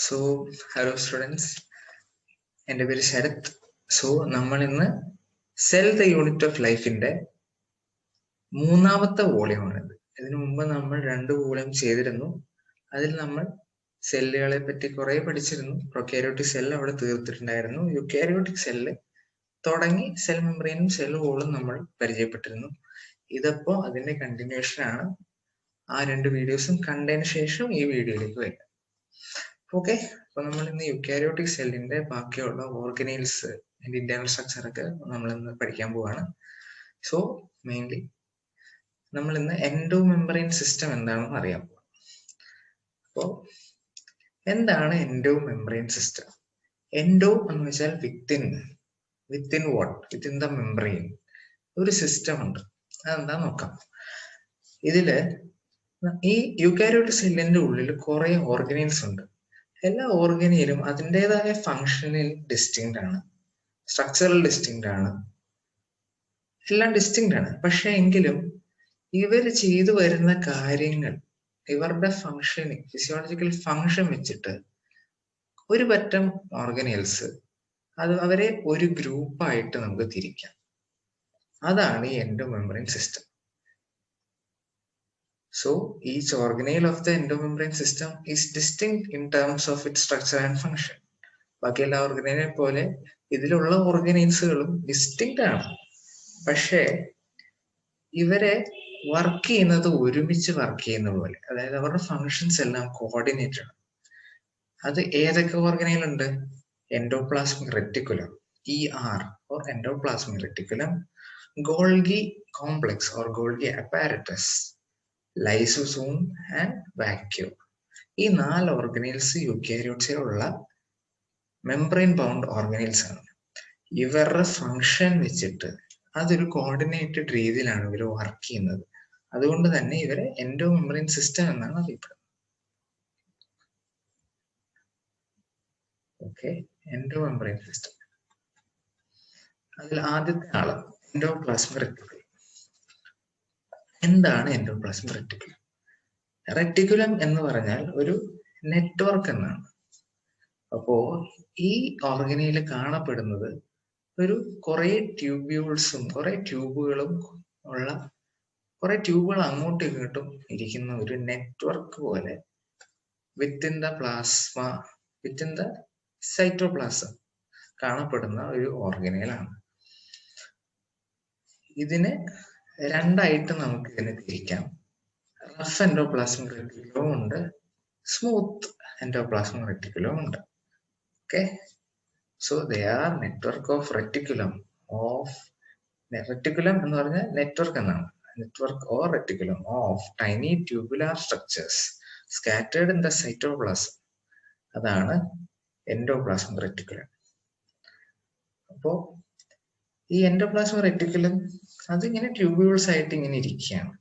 So hello students, എൻ്റെ പേര് Sarath. So നമ്മൾ ഇന്ന് സെൽ ദ യൂണിറ്റ് ഓഫ് ലൈഫിന്റെ മൂന്നാമത്തെ വോളിയമാണിത്. ഇതിനു മുമ്പ് നമ്മൾ 2 വോളിയം ചെയ്തിരുന്നു. അതിൽ നമ്മൾ സെല്ലുകളെ പറ്റി കുറെ പഠിച്ചിരുന്നു. പ്രൊക്കാരിയോട്ടിക് സെൽ അവിടെ തീർത്തിട്ടുണ്ടായിരുന്നു. യുക്കാരിയോട്ടിക് സെല്ല് തുടങ്ങി സെൽ മെംബ്രെയിനും സെൽ വോളും നമ്മൾ പരിചയപ്പെട്ടിരുന്നു. ഇതിപ്പോ അതിന്റെ കണ്ടിന്യൂഷൻ ആണ്. ആ 2 വീഡിയോസും കണ്ടതിന് ശേഷം ഈ വീഡിയോയിലേക്ക് വരിക. ഓക്കെ, അപ്പൊ നമ്മൾ ഇന്ന് യുക്കാരിയോട്ടിക് സെല്ലിന്റെ ബാക്കിയുള്ള ഓർഗനൈൽസ് അതിന്റെ ഇന്റേണൽ സ്ട്രക്ചർ ഒക്കെ നമ്മൾ ഇന്ന് പഠിക്കാൻ പോവാണ്. സോ മെയിൻലി നമ്മൾ ഇന്ന് എൻഡോ മെംബ്രെയിൻ സിസ്റ്റം എന്താണെന്ന് അറിയാൻ പോവാം. അപ്പോ എന്താണ് എൻഡോ മെംബ്രെയിൻ സിസ്റ്റം? എൻഡോ എന്ന് വെച്ചാൽ within what, within the membrane ഒരു സിസ്റ്റം ഉണ്ട്. അതെന്താ നോക്കാം. ഇതില് ഈ യുക്കാരിയോട്ടിക് സെല്ലിന്റെ ഉള്ളിൽ കുറെ ഓർഗനൈൽസ് ഉണ്ട്. എല്ലാ ഓർഗനയിലും അതിൻ്റെതായ ഫങ്ഷനിൽ ഡിസ്റ്റിങ്ക്ട് ആണ്, സ്ട്രക്ചറൽ ഡിസ്റ്റിങ്ക്ട് ആണ്, എല്ലാം ഡിസ്റ്റിങ്ക്ട് ആണ്. പക്ഷെ എങ്കിലും ഇവർ ചെയ്തു വരുന്ന കാര്യങ്ങൾ, ഇവരുടെ ഫങ്ഷനിങ്, ഫിസിയോളജിക്കൽ ഫങ്ഷൻ വെച്ചിട്ട് ഒരു പറ്റം ഓർഗനൈൽസ് അവരെ ഒരു ഗ്രൂപ്പായിട്ട് നമുക്ക് തിരിക്കാം. അതാണ് ഈ endo membrane system. So each organelle of the endomembrane system is distinct in terms of its structure and function. ബാക്കി എല്ലാ ഓർഗനൈനെ പോലെ ഇതിലുള്ള ഓർഗനൈൽസുകളും ഡിസ്റ്റിങ്ക്ട് ആണ്. പക്ഷേ ഇവരെ വർക്ക് ചെയ്യുന്നത് ഒരുമിച്ച് വർക്ക് ചെയ്യുന്ന പോലെ, അതായത് അവരുടെ ഫങ്ഷൻസ് എല്ലാം കോർഡിനേറ്റഡ് ആണ്. അത് ഏതൊക്കെ ഓർഗനൈൽ ഉണ്ട്? Endoplasmic reticulum, ER or endoplasmic reticulum, Golgi complex or Golgi apparatus, lysosome and vacuole. ഈ 4 ഓർഗനൈൽസ് യൂക്കാരിയോട്സിലുള്ള മെംബ്രെയിൻ ബൗണ്ട് ഓർഗനൈൽസ് ആണ്. ഇവരുടെ ഫങ്ഷൻ വെച്ചിട്ട് അതൊരു കോർഡിനേറ്റഡ് രീതിയിലാണ് ഇവർ വർക്ക് ചെയ്യുന്നത്. അതുകൊണ്ട് തന്നെ ഇവരെ എൻഡോ മെംബ്രെയിൻ സിസ്റ്റം എന്നാണ് അറിയപ്പെടുന്നത്. Okay, endo membrane system. അതിൽ ആദ്യത്തെ ആള് എൻഡോപ്ലാസ്മിക് റെറ്റിക്കുലം. എന്താണ് എൻഡോപ്ലാസ്മിക് റെറ്റിക്കുലം? റെറ്റിക്കുലം എന്ന് പറഞ്ഞാൽ ഒരു നെറ്റ്വർക്ക് എന്നാണ്. അപ്പോ ഈ ഓർഗനയിൽ കാണപ്പെടുന്നത് ഒരു കുറെ ട്യൂബ്യൂൾസും കുറെ ട്യൂബുകളും ഉള്ള, കുറെ ട്യൂബുകൾ അങ്ങോട്ടും ഇങ്ങോട്ടും ഇരിക്കുന്ന ഒരു നെറ്റ്വർക്ക് പോലെ within the plasma, within the cytoplasm കാണപ്പെടുന്ന ഒരു ഓർഗനയിലാണ്. ഇതിനെ രണ്ടായിട്ട് നമുക്ക് ഇതിനെ തിരിക്കാം. റഫ് എൻഡോപ്ലാസ്മിക് റെറ്റിക്കുലവും ഉണ്ട്, സ്മൂത്ത് എൻഡോപ്ലാസ്മിക് റെറ്റിക്കുലവും ഉണ്ട്. Okay, so they are network of reticulum of, reticulum എന്ന് പറഞ്ഞാൽ നെറ്റ്വർക്ക് എന്നാണ്. Network or reticulum of tiny tubular structures scattered in the cytoplasm. അതാണ് എൻഡോപ്ലാസ്മിക് റെറ്റിക്കുലം. അപ്പോ ഈ എൻഡോപ്ലാസ്മിക് റെറ്റിക്കുലം അതിങ്ങനെ ട്യൂബ്യൂൾസ് ആയിട്ട് ഇങ്ങനെ ഇരിക്കുകയാണ്.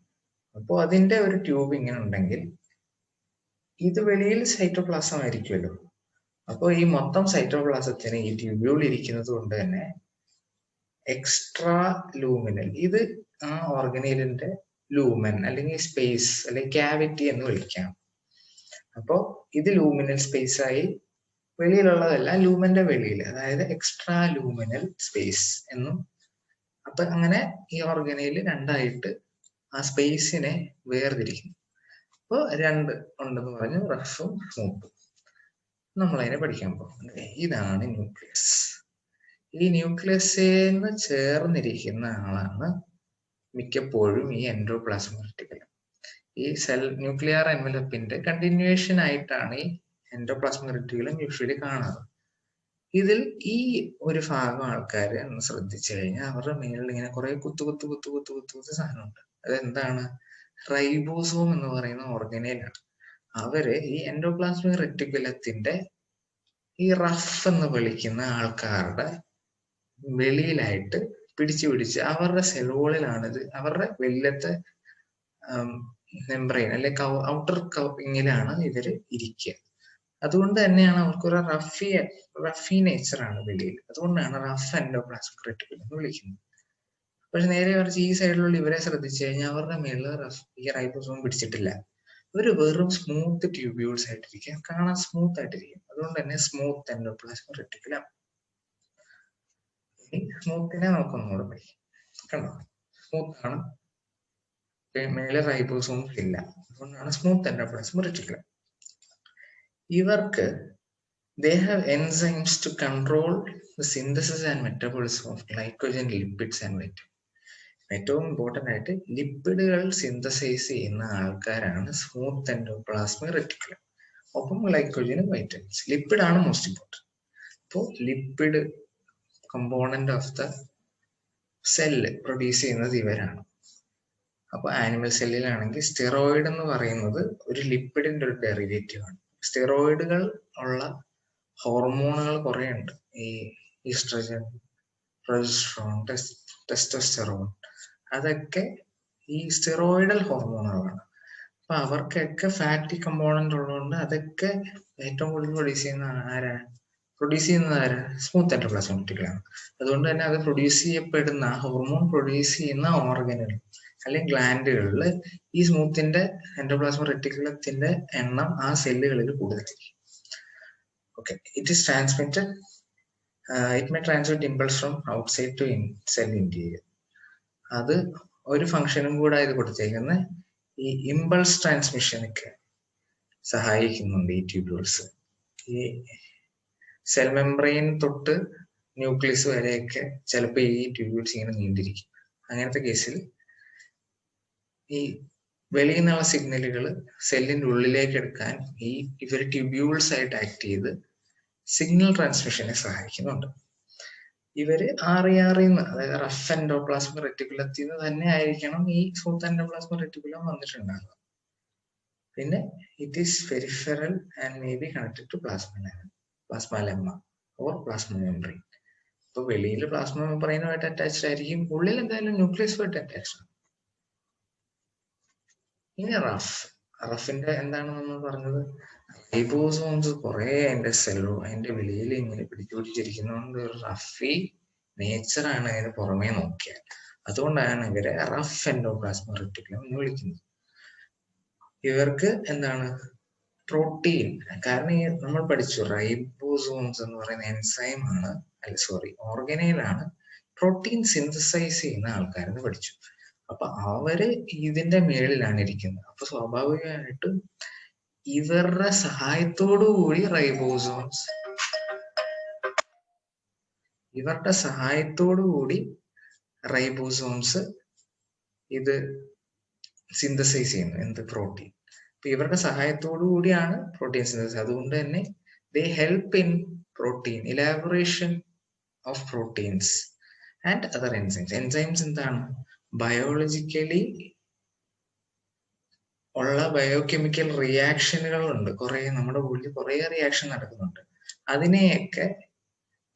അപ്പോൾ അതിന്റെ ഒരു ട്യൂബ് ഇങ്ങനെ ഉണ്ടെങ്കിൽ ഇത് വെളിയിൽ സൈറ്റോപ്ലാസം ആയിരിക്കുമല്ലോ. അപ്പോൾ ഈ മൊത്തം സൈറ്റോപ്ലാസത്തിന് ഈ ട്യൂബ്യൂൾ ഇരിക്കുന്നത് കൊണ്ട് തന്നെ എക്സ്ട്രാ ലൂമിനൽ, ഇത് ആ ഓർഗനൈലിന്റെ ലൂമൻ അല്ലെങ്കിൽ സ്പേസ് അല്ലെങ്കിൽ ക്യാവിറ്റി എന്ന് വിളിക്കാം. അപ്പോൾ ഇത് ലൂമിനൽ സ്പേസ് ആയി, വെളിയിലുള്ളതല്ല ലൂമന്റെ വെളിയിൽ, അതായത് എക്സ്ട്രാ ലൂമിനൽ സ്പേസ് എന്നും. അപ്പൊ അങ്ങനെ ഈ ഓർഗനൈല് രണ്ടായിട്ട് ആ സ്പേസിനെ വേർതിരിക്കുന്നു. അപ്പോൾ 2 ഉണ്ടെന്ന് പറഞ്ഞു, റഫും സ്മൂത്തും. നമ്മളതിനെ പഠിക്കാൻ പോകും. ഇതാണ് ന്യൂക്ലിയസ്. ഈ ന്യൂക്ലിയസിന് ചേർന്നിരിക്കുന്ന ആളാണ് മിക്കപ്പോഴും ഈ എൻഡോപ്ലാസ്മിക് റെറ്റിക്കുലം. ഈ സെൽ ന്യൂക്ലിയർ എൻവലപ്പിന്റെ കണ്ടിന്യൂവേഷൻ ആയിട്ടാണ് ഈ എൻഡോപ്ലാസ്മിക് റെറ്റിക്കുലം യൂഷ്വലി കാണാറ്. ഇതിൽ ഈ ഒരു ഭാഗം ആൾക്കാർ ഒന്ന് ശ്രദ്ധിച്ചു കഴിഞ്ഞാൽ അവരുടെ മേളിൽ ഇങ്ങനെ കുറെ കുത്തു സാധനമുണ്ട്. അതെന്താണ്? റൈബോസോം എന്ന് പറയുന്ന ഓർഗനൈലാണ്. അവര് ഈ എൻഡോപ്ലാസ്മിക് റെറ്റിക്കുലത്തിന്റെ ഈ റഫ് എന്ന് വിളിക്കുന്ന ആൾക്കാരുടെ വെളിയിലായിട്ട് പിടിച്ച് അവരുടെ സെല്ലുകളിലാണിത്, അവരുടെ വെളിയിലത്തെ മെംബ്രെയിൻ അല്ലെ ഔട്ടർ കവറിങ്ങിലാണ് ഇവര് ഇരിക്കുക. അതുകൊണ്ട് തന്നെയാണ് അവർക്കൊരു റഫി നേച്ചറാണ് വെളിയിൽ. അതുകൊണ്ടാണ് റഫ് എൻഡോപ്ലാസ്മിക് റെറ്റിക്കുലം എന്ന് വിളിക്കുന്നത്. പക്ഷെ നേരെ മറിച്ച് ഈ സൈഡിലുള്ള ഇവരെ ശ്രദ്ധിച്ചു കഴിഞ്ഞാൽ അവരുടെ മേളിൽ ഈ റൈബോസോം പിടിച്ചിട്ടില്ല. ഒരു വെറും സ്മൂത്ത് ട്യൂബ്യൂൾസ് ആയിട്ടിരിക്കും, കാണാൻ സ്മൂത്ത് ആയിട്ടിരിക്കും. അതുകൊണ്ട് തന്നെ സ്മൂത്ത് എൻഡോപ്ലാസ്മിക് റെറ്റിക്കുലം. ഇനി സ്മൂത്തിനെ നമുക്കൊന്നുകൂടെ പഠിക്കാം. കണ്ടോ, സ്മൂത്ത് ആണ്, മേലെ റൈബോസോംസ് ഇല്ല, അതുകൊണ്ടാണ് സ്മൂത്ത് എൻഡോപ്ലാസ്മിക് റെറ്റിക്കുലം. ഇവർക്ക് they have enzymes to control the synthesis and metabolism of glycogen, lipids and vitamins. ഏറ്റവും ഇമ്പോർട്ടൻ്റ് ആയിട്ട് ലിപ്പിഡുകൾ സിന്തസൈസ് ചെയ്യുന്ന ആൾക്കാരാണ് സ്മൂത്ത് എൻഡോപ്ലാസ്മിക് റെറ്റിക്കുലം. ഒപ്പം ഗ്ലൈക്കോജനും വൈറ്റമിൻസ്. ലിപ്പിഡ് ആണ് മോസ്റ്റ് ഇമ്പോർട്ടൻറ്റ്. അപ്പോൾ lipid component of the cell produce ചെയ്യുന്നത് ഇവരാണ്. അപ്പോൾ ആനിമൽ സെല്ലിലാണെങ്കിൽ സ്റ്റിറോയിഡ് എന്ന് പറയുന്നത് ഒരു ലിപ്പിഡിന്റെ ഒരു ഡെറിവേറ്റീവ് ആണ്. സ്റ്റിറോയിഡുകൾ ഉള്ള ഹോർമോണുകൾ കുറെ ഉണ്ട്. ഈ ഈസ്ട്രജൻ, പ്രൊജസ്ട്രോൺ, ടെസ്റ്റോസ്റ്റെറോൺ, അതൊക്കെ ഈ സ്റ്റിറോയിഡൽ ഹോർമോണുകളാണ്. അപ്പൊ അവർക്കൊക്കെ ഫാറ്റി കമ്പോണന്റ് ഉള്ളതുകൊണ്ട് അതൊക്കെ ഏറ്റവും കൂടുതൽ പ്രൊഡ്യൂസ് ചെയ്യുന്നത് ആരാ? Smooth endoplasmic reticulum. അതുകൊണ്ട് തന്നെ അത് പ്രൊഡ്യൂസ് ചെയ്യപ്പെടുന്ന ഹോർമോൺ പ്രൊഡ്യൂസ് ചെയ്യുന്ന ഓർഗനുകൾ അല്ലെങ്കിൽ ഗ്ലാൻഡുകളിൽ ഈ സ്മൂത്തിന്റെ എൻഡോപ്ലാസ്മിക് റെറ്റിക്കുലത്തിന്റെ എണ്ണം ആ സെല്ലുകളിൽ കൂടുതലായിരിക്കും. Okay, it is transmitted. It may transmit impulse from outside to cell interior. അത് ഒരു ഫംഗ്ഷനും കൂടെ ഇത് കൊടുത്തേക്കുന്ന ഈ ഇമ്പൾസ് ട്രാൻസ്മിഷനൊക്കെ സഹായിക്കുന്നുണ്ട് ഈ ട്യൂബ്യൂൾസ്. ഈ സെൽ മെംബ്രെയിൻ തൊട്ട് ന്യൂക്ലിയസ് വരെയൊക്കെ ചിലപ്പോൾ ഈ ട്യൂബ്യൂൾസ് ഇങ്ങനെ നീണ്ടിരിക്കും. അങ്ങനത്തെ കേസിൽ ഈ വെളിയിൽ നിന്നുള്ള സിഗ്നലുകൾ സെല്ലിന്റെ ഉള്ളിലേക്ക് എടുക്കാൻ ഇവർ ട്യൂബ്യൂൾസ് ആയിട്ട് ആക്ട് ചെയ്ത് സിഗ്നൽ ട്രാൻസ്മിഷനെ സഹായിക്കുന്നുണ്ട്. ഇവര് RER-ന്ന്, അതായത് റഫ് എൻഡോപ്ലാസ്മിക് റെറ്റിക്കുലത്തിൽ നിന്ന് തന്നെ ആയിരിക്കണം ഈ സ്മൂത്ത് എൻഡോപ്ലാസ്മിക് റെറ്റിക്കുലം വന്നിട്ടുണ്ടാകുക. പിന്നെ it is peripheral and may be connected to plasma lemma or plasma membrane. ഇപ്പൊ വെളിയിൽ പ്ലാസ്മ മെംബ്രെയിനുമായിട്ട് അറ്റാച്ച്ഡ് ആയിരിക്കും, ഉള്ളിൽ എന്തായാലും ന്യൂക്ലിയസുമായിട്ട് അറ്റാച്ച്ഡ് ആണ്. ഇനി റഫിന്റെ എന്താണ് നമ്മൾ പറഞ്ഞത്? റൈബോസോംസ് കുറെ അതിന്റെ വെളിയിൽ ഇങ്ങനെ പിടിച്ചുപിടിച്ചിരിക്കുന്നതുകൊണ്ട് ഒരു റഫി നേച്ചറാണ് അതിന് പുറമേ നോക്കിയാൽ. അതുകൊണ്ടാണ് ഇവരെ റഫ് എൻഡോപ്ലാസ്മിക് റെറ്റിക്കുലം എന്ന് വിളിക്കുന്നത്. ഇവർക്ക് എന്താണ് പ്രോട്ടീൻ, കാരണം നമ്മൾ പഠിച്ചു റൈബോസോംസ് എന്ന് പറയുന്ന എൻസൈം ആണ്, ഓർഗനൈലാണ് പ്രോട്ടീൻ സിന്തസൈസ് ചെയ്യുന്ന ആൾക്കാരെന്ന് പഠിച്ചു. അപ്പൊ അവര് ഇതിന്റെ മേളിലാണ് ഇരിക്കുന്നത്. അപ്പൊ സ്വാഭാവികമായിട്ടും ഇവരുടെ സഹായത്തോടു കൂടി റൈബോസോംസ് ഇത് സിന്തസൈസ് ചെയ്യുന്നു, എന്ത് പ്രോട്ടീൻ. അപ്പൊ ഇവരുടെ സഹായത്തോടു കൂടിയാണ് പ്രോട്ടീൻ സിന്തസിസ്. അതുകൊണ്ട് തന്നെ ദേ help in protein elaboration of proteins and other enzymes. Enzymes എന്താണ്? ബയോളജിക്കലി ഉള്ള ബയോകെമിക്കൽ റിയാക്ഷനുകളുണ്ട്, നമ്മുടെ ഉള്ളിൽ കുറെ റിയാക്ഷൻ നടക്കുന്നുണ്ട്. അതിനെയൊക്കെ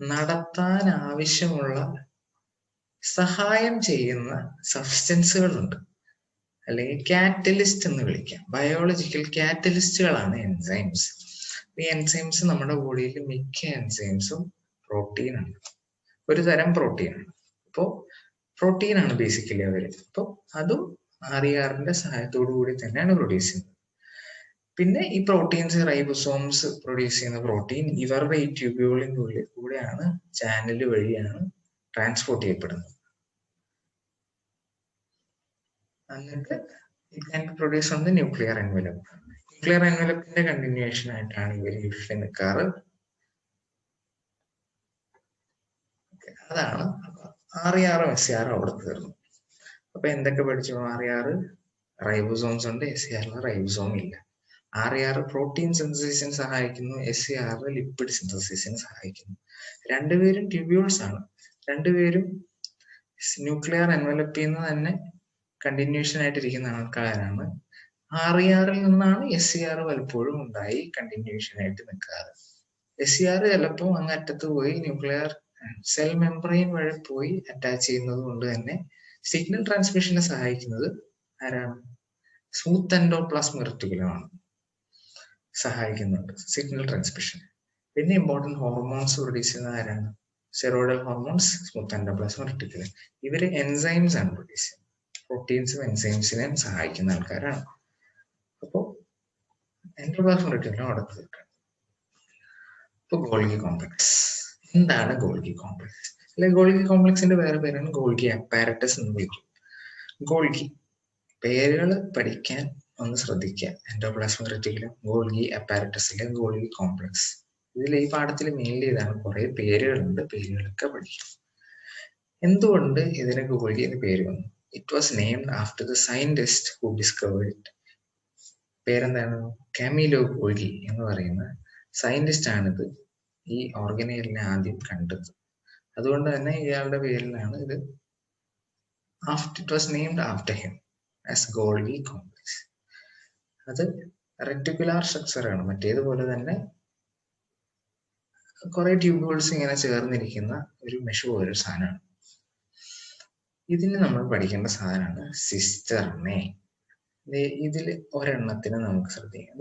നടത്താൻ ആവശ്യമുള്ള സഹായം ചെയ്യുന്ന സബ്സ്റ്റൻസുകളുണ്ട്, അല്ലെങ്കിൽ കാറ്റലിസ്റ്റ് എന്ന് വിളിക്കാം. ബയോളജിക്കൽ കാറ്റലിസ്റ്റുകളാണ് എൻസൈംസ്. ഈ എൻസൈംസ് നമ്മുടെ ബോഡിയിൽ മിക്ക എൻസൈംസും പ്രോട്ടീനാണ്, ഒരു തരം പ്രോട്ടീനാണ്. അപ്പോൾ പ്രോട്ടീനാണ് ബേസിക്കലി അവര്. അപ്പോൾ അതും RER-ന്റെ സഹായത്തോടു കൂടി തന്നെയാണ് പ്രൊഡ്യൂസ് ചെയ്യുന്നത്. പിന്നെ ഈ പ്രോട്ടീൻസ്, റൈബോസോംസ് പ്രൊഡ്യൂസ് ചെയ്യുന്ന പ്രോട്ടീൻ ഇവരുടെ ഈ ട്യൂബ്യൂളിന്റെ ഉള്ളിൽ കൂടെയാണ്, ചാനൽ വഴിയാണ് ട്രാൻസ്പോർട്ട് ചെയ്യപ്പെടുന്നത്. എന്നിട്ട് it can be produce on the nuclear envelope. Nuclear എൻവലപ്പിന്റെ കണ്ടിന്യൂവേഷൻ ആയിട്ടാണ് ഇവർ യൂഷ്വലി നിൽക്കാറ്. അതാണ് RER-ഉം SCR-ഉം അവിടെ തീർന്നു. അപ്പൊ എന്തൊക്കെ പഠിച്ചു? RER റൈബോസോംസ് ഉണ്ട്, SCR റൈബോസോം ഇല്ല. RER പ്രോട്ടീൻ സിന്തസിസിന് സഹായിക്കുന്നു, SCR ലിപ്പിഡ് സിന്തസിസിന് സഹായിക്കുന്നു. രണ്ടുപേരും ട്യൂബ്യൂൾസ് ആണ്, രണ്ടുപേരും ന്യൂക്ലിയർ എൻവലപ്പിൽ നിന്ന് തന്നെ കണ്ടിന്യൂഷൻ ആയിട്ടിരിക്കുന്ന ആൾക്കാരാണ്. RER-ൽ നിന്നാണ് SCR പലപ്പോഴും ഉണ്ടായി കണ്ടിന്യൂഷൻ ആയിട്ട് നിൽക്കാറ്. SCR ചിലപ്പോൾ അങ്ങ് അറ്റത്ത് പോയി ന്യൂക്ലിയർ സെൽ മെംബ്രെയിൻ വഴി പോയി അറ്റാച്ച് ചെയ്യുന്നത് കൊണ്ട് തന്നെ സിഗ്നൽ ട്രാൻസ്മിഷനെ സഹായിക്കുന്നത് ആരാണ്? സ്മൂത്ത് എൻഡോപ്ലാസ്മിക് റെറ്റിക്കുലമാണ് സഹായിക്കുന്നുണ്ട് സിഗ്നൽ ട്രാൻസ്മിഷൻ. പിന്നെ ഇമ്പോർട്ടന്റ് ഹോർമോൺസ് പ്രൊഡ്യൂസ് ചെയ്യുന്നത് ആരാണ്? Steroidal hormones, smooth endoplasmic reticulum. ഇവര് എൻസൈംസ് ആണ് പ്രൊഡ്യൂസ് ചെയ്യുന്നത്, പ്രോട്ടീൻസും എൻസൈംസിനെയും സഹായിക്കുന്ന ആൾക്കാരാണ്. അപ്പോൾ എൻഡോപ്ലാസ്മിക് റെറ്റിക്കുലം അവിടെ തീർക്കണം. ഇപ്പൊ ഗോൾഗി കോംപ്ലക്സ്. എന്താണ് ഗോൾഗി കോംപ്ലക്സ്? അല്ലെ ഗോൾഗി കോംപ്ലക്സിന്റെ വേറെ പേരാണ് ഗോൾഗി അപ്പാരറ്റസ് എന്ന് വിളിക്കും. ഗോൾഗി പേരുകൾ പഠിക്കാൻ ഒന്ന് ശ്രദ്ധിക്കുക. എൻഡോപ്ലാസ്മിക് റെറ്റിക്കുലം, ഗോൾഗി അപ്പാരറ്റസിലെ ഗോൾഗി കോംപ്ലക്സ്. ഇതിൽ ഈ പാഠത്തിൽ മെയിൻലി ഇതാണ്. കുറെ പേരുകളുണ്ട്, പേരുകളൊക്കെ പഠിക്കും. എന്തുകൊണ്ട് ഇതിന് ഗോൾഗി എന്ന് പേര് വന്നു? It was named after the scientist who discovered it. പേരെന്താണ്? കാമിലോ ഗോൾഗി എന്ന് പറയുന്ന സയന്റിസ്റ്റ് ആണിത് ഈ ഓർഗനൈലിനെ ആദ്യം കണ്ടത്. അതുകൊണ്ട് തന്നെ ഇയാളുടെ പേരിലാണ് ഇത്. It was named after him as Golgi complex. അത് റെറ്റിക്കുലാർ സ്ട്രക്ചർ ആണ്. മറ്റേതുപോലെ തന്നെ കുറെ ട്യൂബുകൾസ് ഇങ്ങനെ ചേർന്നിരിക്കുന്ന ഒരു മെഷ് പോലൊരു സാധനമാണ്. ഇതിന് നമ്മൾ പഠിക്കേണ്ട സാധനമാണ് സിസ്റ്റർനെ. ഇതിൽ ഒരെണ്ണത്തിന് നമുക്ക് ശ്രദ്ധിക്കാം.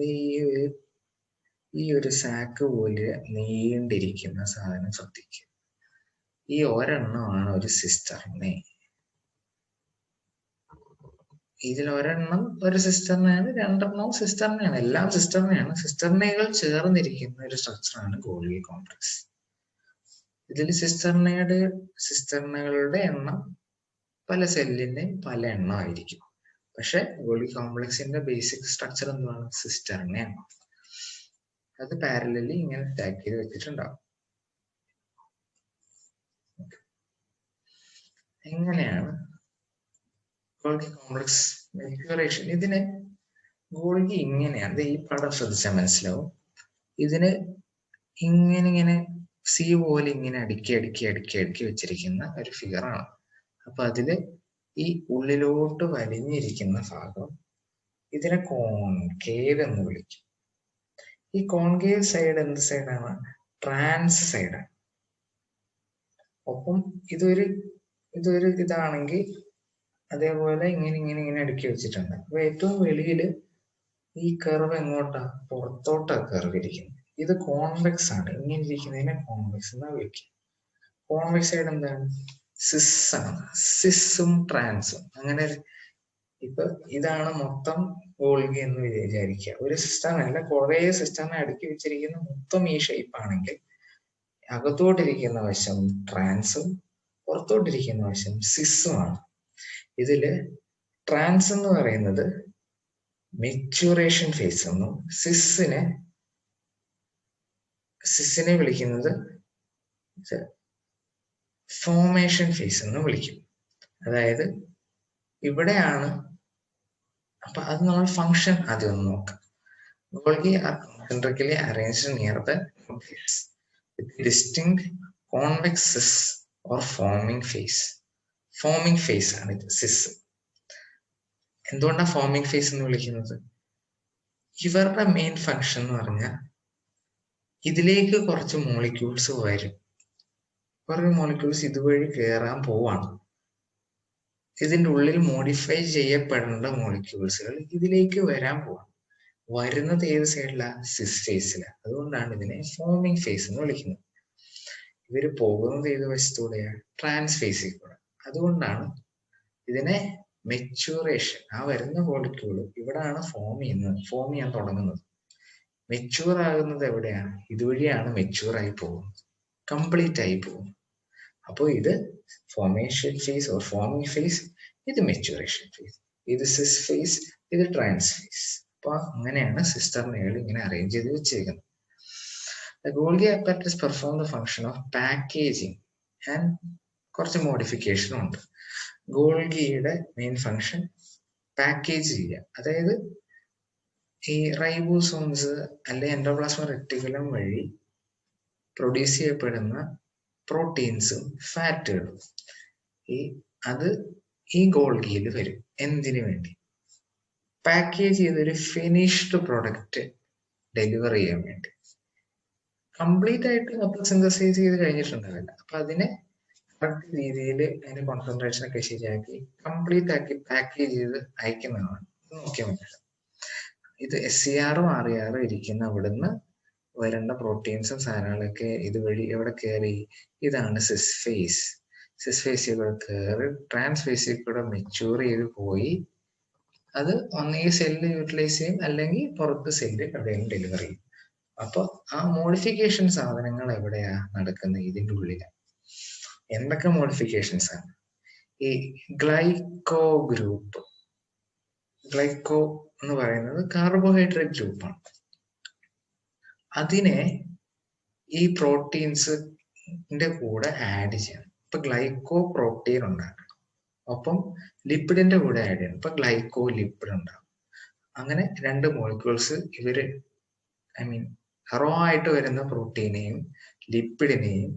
ഈ ഒരു സാക്ക് പോലെ നീണ്ടിരിക്കുന്ന സാധനം ശ്രദ്ധിക്കുക. ഈ ഒരെണ്ണമാണ് ഒരു സിസ്റ്റർനെ. ഇതിൽ ഒരെണ്ണം ഒരു സിസ്റ്റർനെയാണ്, രണ്ടെണ്ണവും സിസ്റ്റർനെയാണ്, എല്ലാം സിസ്റ്റർനെയാണ്. സിസ്റ്റർനെകൾ ചേർന്നിരിക്കുന്ന ഒരു സ്ട്രക്ചറാണ് ഗോൾഗി കോംപ്ലക്സ്. ഇതിൽ സിസ്റ്റർനകളുടെ എണ്ണം പല സെല്ലിന്റെ പല എണ്ണമായിരിക്കും. പക്ഷെ ഗോൾഗി കോംപ്ലക്സിന്റെ ബേസിക് സ്ട്രക്ചർ എന്താണ്? സിസ്റ്റർനെയാണ്. അത് പാരലലി ഇങ്ങനെ സ്റ്റാക്ക് ചെയ്ത് വെച്ചിട്ടുണ്ടാവും. എങ്ങനെയാണ് ഗോൾഗി കോംപ്ലക്സ് മെച്യൂറേഷൻ? ഇതിന് ഗോൾഗി ഇങ്ങനെയാണ്. ഈ പടം ശ്രദ്ധിച്ചാൽ മനസ്സിലാവും. ഇതിന് ഇങ്ങനെ സി പോലെ ഇങ്ങനെ അടുക്കി വെച്ചിരിക്കുന്ന ഒരു ഫിഗറാണ്. അപ്പൊ അതില് ഈ ഉള്ളിലോട്ട് വലിഞ്ഞിരിക്കുന്ന ഭാഗം ഇതിനെ കോൺകേവ് എന്ന് വിളിക്കും. ഈ കോൺകേവ് സൈഡ് എന്ത് സൈഡാണ്? ട്രാൻസ് സൈഡാണ്. ഒപ്പം ഇതൊരു ഇതാണെങ്കിൽ അതേപോലെ ഇങ്ങനെ അടുക്കി വെച്ചിട്ടുണ്ട്. അപ്പൊ ഏറ്റവും വെളിയില് ഈ കർവ് എങ്ങോട്ടാ? പുറത്തോട്ടാ കർവ് ഇരിക്കുന്നത്. ഇത് കോൺവെക്സ് ആണ്. ഇങ്ങനെ ഇരിക്കുന്നതിനെ കോൺവെക്സ് എന്നാ വിളിക്കുക. കോൺവെക്സ് സൈഡ് എന്താണ്? സിസ് ആണ്. സിസും ട്രാൻസും അങ്ങനെ. ഇപ്പൊ ഇതാണ് മൊത്തം ഗോൾഗി എന്ന് വിചാരിക്കുക. ഒരു സിസ്റ്ററിനല്ല, കുറെ സിസ്റ്ററിനെ അടുക്കി വെച്ചിരിക്കുന്ന മൊത്തം ഈ ഷേപ്പ് ആണെങ്കിൽ അകത്തോട്ടിരിക്കുന്ന വശം ട്രാൻസും പുറത്തോട്ടിരിക്കുന്ന വശം സിസുമാണ്. ഇതില് ട്രാൻസ് എന്ന് പറയുന്നത് മെച്യൂറേഷൻ ഫേസ് എന്നും സിസിനെ വിളിക്കുന്നത് ഫോർമേഷൻ ഫേസ് എന്നും വിളിക്കും. അതായത് ഇവിടെയാണ്. അപ്പൊ അത് നമ്മൾ ഫംഗ്ഷൻ ആദ്യം ഒന്ന് നോക്കാം. Golgi are concentrically arranged near the nucleus with distinct convex cis or forming phase. Forming phase ആണ് ഇത്, സിസ്. എന്തുകൊണ്ടാണ് ഫോമിംഗ് ഫേസ് എന്ന് വിളിക്കുന്നത്? ഇവരുടെ മെയിൻ ഫംഗ്ഷൻ എന്ന് പറഞ്ഞാൽ ഇതിലേക്ക് കുറച്ച് മോളിക്യൂൾസ് വരും. കുറേ മോളിക്യൂൾസ് ഇതുവഴി കയറാൻ പോവാണ്. ഇതിന്റെ ഉള്ളിൽ മോഡിഫൈ ചെയ്യപ്പെടേണ്ട മോളിക്യൂൾസുകൾ ഇതിലേക്ക് വരാൻ പോവാണ്. വരുന്നത് ഏത് സൈഡിലാണ്? സിസ് ഫേസിലാണ്. അതുകൊണ്ടാണ് ഇതിനെ ഫോമിംഗ് ഫേസ് എന്ന് വിളിക്കുന്നത്. ഇവര് പോകുന്നത് ഏത് വശത്തൂടെയാണ്? ട്രാൻസ് ഫേസിൽ കൂടെ. അതുകൊണ്ടാണ് ഇതിനെ മെച്യൂറേഷൻ. ആ വരുന്ന മോളിക്യൂൾ ഇവിടാണ് ഫോം ചെയ്യാൻ തുടങ്ങുന്നത്. മെച്യൂർ ആകുന്നത് എവിടെയാണ്? ഇതുവഴിയാണ് മെച്യൂർ ആയി പോകുന്നത്, കംപ്ലീറ്റ് ആയി പോകുന്നത്. അപ്പോൾ ഇത് formation phase or forming phase, ഇത് മെച്യൂറേഷൻ ഫേസ്, ഇത് സിസ് ഫേസ്, ഇത് ട്രാൻസ് ഫേസ്. അപ്പൊ അങ്ങനെയാണ് സിസ്റ്റർനെകൾ ഇങ്ങനെ അറേഞ്ച് ചെയ്ത് വെച്ചിരിക്കുന്നത്. Golgi apparatus perform the function of packaging and കുറച്ച് മോഡിഫിക്കേഷനും ഉണ്ട്. ഗോൾഗിയുടെ മെയിൻ ഫംഗ്ഷൻ പാക്കേജ് ചെയ്യുക. അതായത് ഈ റൈബോസോംസ് അല്ലെ എൻഡോപ്ലാസ്മിക് റെറ്റിക്കുലം വഴി പ്രൊഡ്യൂസ് ചെയ്യപ്പെടുന്ന പ്രോട്ടീൻസും ഫാറ്റുകളും അത് ഈ ഗോൾഗിയിൽ വരും. എന്തിനു വേണ്ടി? പാക്കേജ് ചെയ്തൊരു ഫിനിഷ്ഡ് പ്രൊഡക്റ്റ് ഡെലിവർ ചെയ്യാൻ വേണ്ടി. കംപ്ലീറ്റ് ആയിട്ട് മൊത്തം സിന്തസൈസ് ചെയ്ത് കഴിഞ്ഞിട്ടുണ്ടാവില്ല. അപ്പൊ അതിനെ കറക്റ്റ് രീതിയിൽ അതിന്റെ കോൺസെൻട്രേഷൻ ഒക്കെ ശരിയാക്കി കംപ്ലീറ്റ് ആക്കി പാക്കേജ് ചെയ്ത് അയക്കുന്നതാണ്. നോക്കിയാൽ മനസ്സിലാവും. ഇത് SCR ഉം RER ഇരിക്കുന്ന അവിടുന്ന് വരേണ്ട പ്രോട്ടീൻസും സാധനങ്ങളൊക്കെ ഇതുവഴി എവിടെ കയറി? ഇതാണ് സിസ് ഫേസ്. സിസ് ഫേസിൽ കൂടെ കയറി ട്രാൻസ് ഫേസിൽ കൂടെ മെച്യൂർ ചെയ്ത് പോയി അത് ഒന്നെങ്കിൽ സെല്ല് യൂട്ടിലൈസ് ചെയ്യും, അല്ലെങ്കിൽ പുറത്ത് സെല്ല് എവിടെയെങ്കിലും ഡെലിവർ ചെയ്യും. അപ്പൊ ആ മോഡിഫിക്കേഷൻ സാധനങ്ങൾ എവിടെയാ നടക്കുന്നത്? ഇതിന്റെ ഉള്ളിലാണ്. എന്തൊക്കെ മോഡിഫിക്കേഷൻസ് ആണ്? ഈ ഗ്ലൈക്കോ ഗ്രൂപ്പ്, ഗ്ലൈക്കോ എന്ന് പറയുന്നത് കാർബോഹൈഡ്രേറ്റ് ഗ്രൂപ്പാണ്. അതിനെ ഈ പ്രോട്ടീൻസിന്റെ കൂടെ ആഡ് ചെയ്യണം. ഇപ്പൊ ഗ്ലൈക്കോ പ്രോട്ടീൻ ഉണ്ടാക്കണം, ഒപ്പം ലിപ്പിഡിന്റെ കൂടെ ആഡ് ചെയ്യണം. ഇപ്പൊ ഗ്ലൈക്കോ ലിപ്പിഡ് ഉണ്ടാകും. അങ്ങനെ രണ്ട് മോളിക്യൂൾസ് ഇവര് റോ ആയിട്ട് വരുന്ന പ്രോട്ടീനെയും ലിപ്പിഡിനെയും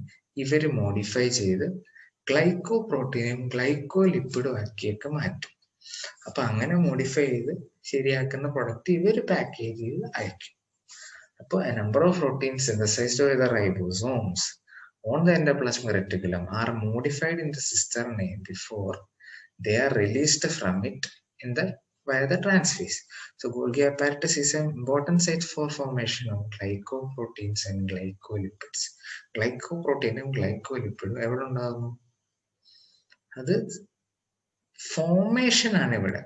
ഇവര് മോഡിഫൈ ചെയ്ത് ഗ്ലൈക്കോ പ്രോട്ടീനെയും ഗ്ലൈക്കോ ലിപ്പിഡും ആക്കിയൊക്കെ മാറ്റും. അപ്പൊ അങ്ങനെ മോഡിഫൈ ചെയ്ത് ശരിയാക്കുന്ന പ്രൊഡക്റ്റ് ഇവര് പാക്കേജ് ചെയ്ത് അയക്കും. അപ്പൊ a number of proteins synthesized by the ribosomes on the endoplasmic reticulum are modified in the cisternae before they are released from it in the via the transphase. So Golgi apparatus is an important site for formation of glycoproteins and glycolipids. Glycoprotein and glycolipid എവിടെ ഉണ്ടാകുന്നു? അത് formation ആണ് ഇവിടെ.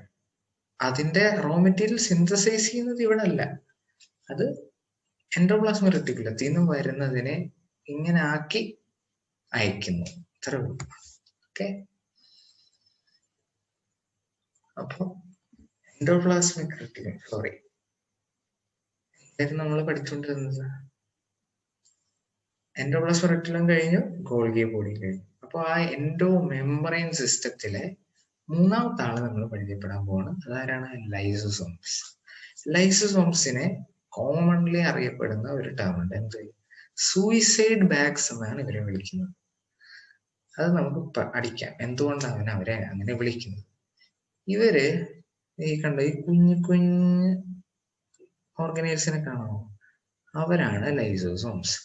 അതിന്റെ raw material synthesise ചെയ്യുന്നത് ഇവിടെ അല്ല. അത് എൻഡോപ്ലാസ്മിക് റെറ്റിക്കുലത്തിൽ നിന്ന് വരുന്നതിനെ ഇങ്ങനെ ആക്കി അയക്കുന്നു. ഇത്ര ഓക്കെ. അപ്പൊ എൻഡോപ്ലാസ്മിക് റെറ്റിക്കുലം, സോറി, ഇതായിരുന്നു നമ്മൾ പഠിച്ചുകൊണ്ടിരുന്നത്. എൻഡോപ്ലാസ്മിക് റെറ്റിക്കുലം കഴിഞ്ഞു, ഗോൾഗി ബോഡി കഴിഞ്ഞു. അപ്പൊ ആ എൻഡോ മെംബ്രെയിൻ സിസ്റ്റത്തിലെ മൂന്നാമത്തെ ആള് നമ്മൾ പരിചയപ്പെടാൻ പോവാണ്. അതാരാണ്? ലൈസോസോംസ്. ലൈസോസോംസിനെ കോമൺലി അറിയപ്പെടുന്ന ഒരു ടേം ഉണ്ട്, എന്ത്? സൂയിസൈഡ് ബാഗ്സ് എന്നാണ് ഇവരെ വിളിക്കുന്നത്. അത് നമുക്ക് അടിക്കാം, എന്തുകൊണ്ടാണ് അവരെ അങ്ങനെ വിളിക്കുന്നത്. ഇവര് ഈ കണ്ട ഈ കുഞ്ഞു കുഞ്ഞ് ഓർഗനൈസിനെ കാണാമോ? അവരാണ് ലൈസോസോംസ്.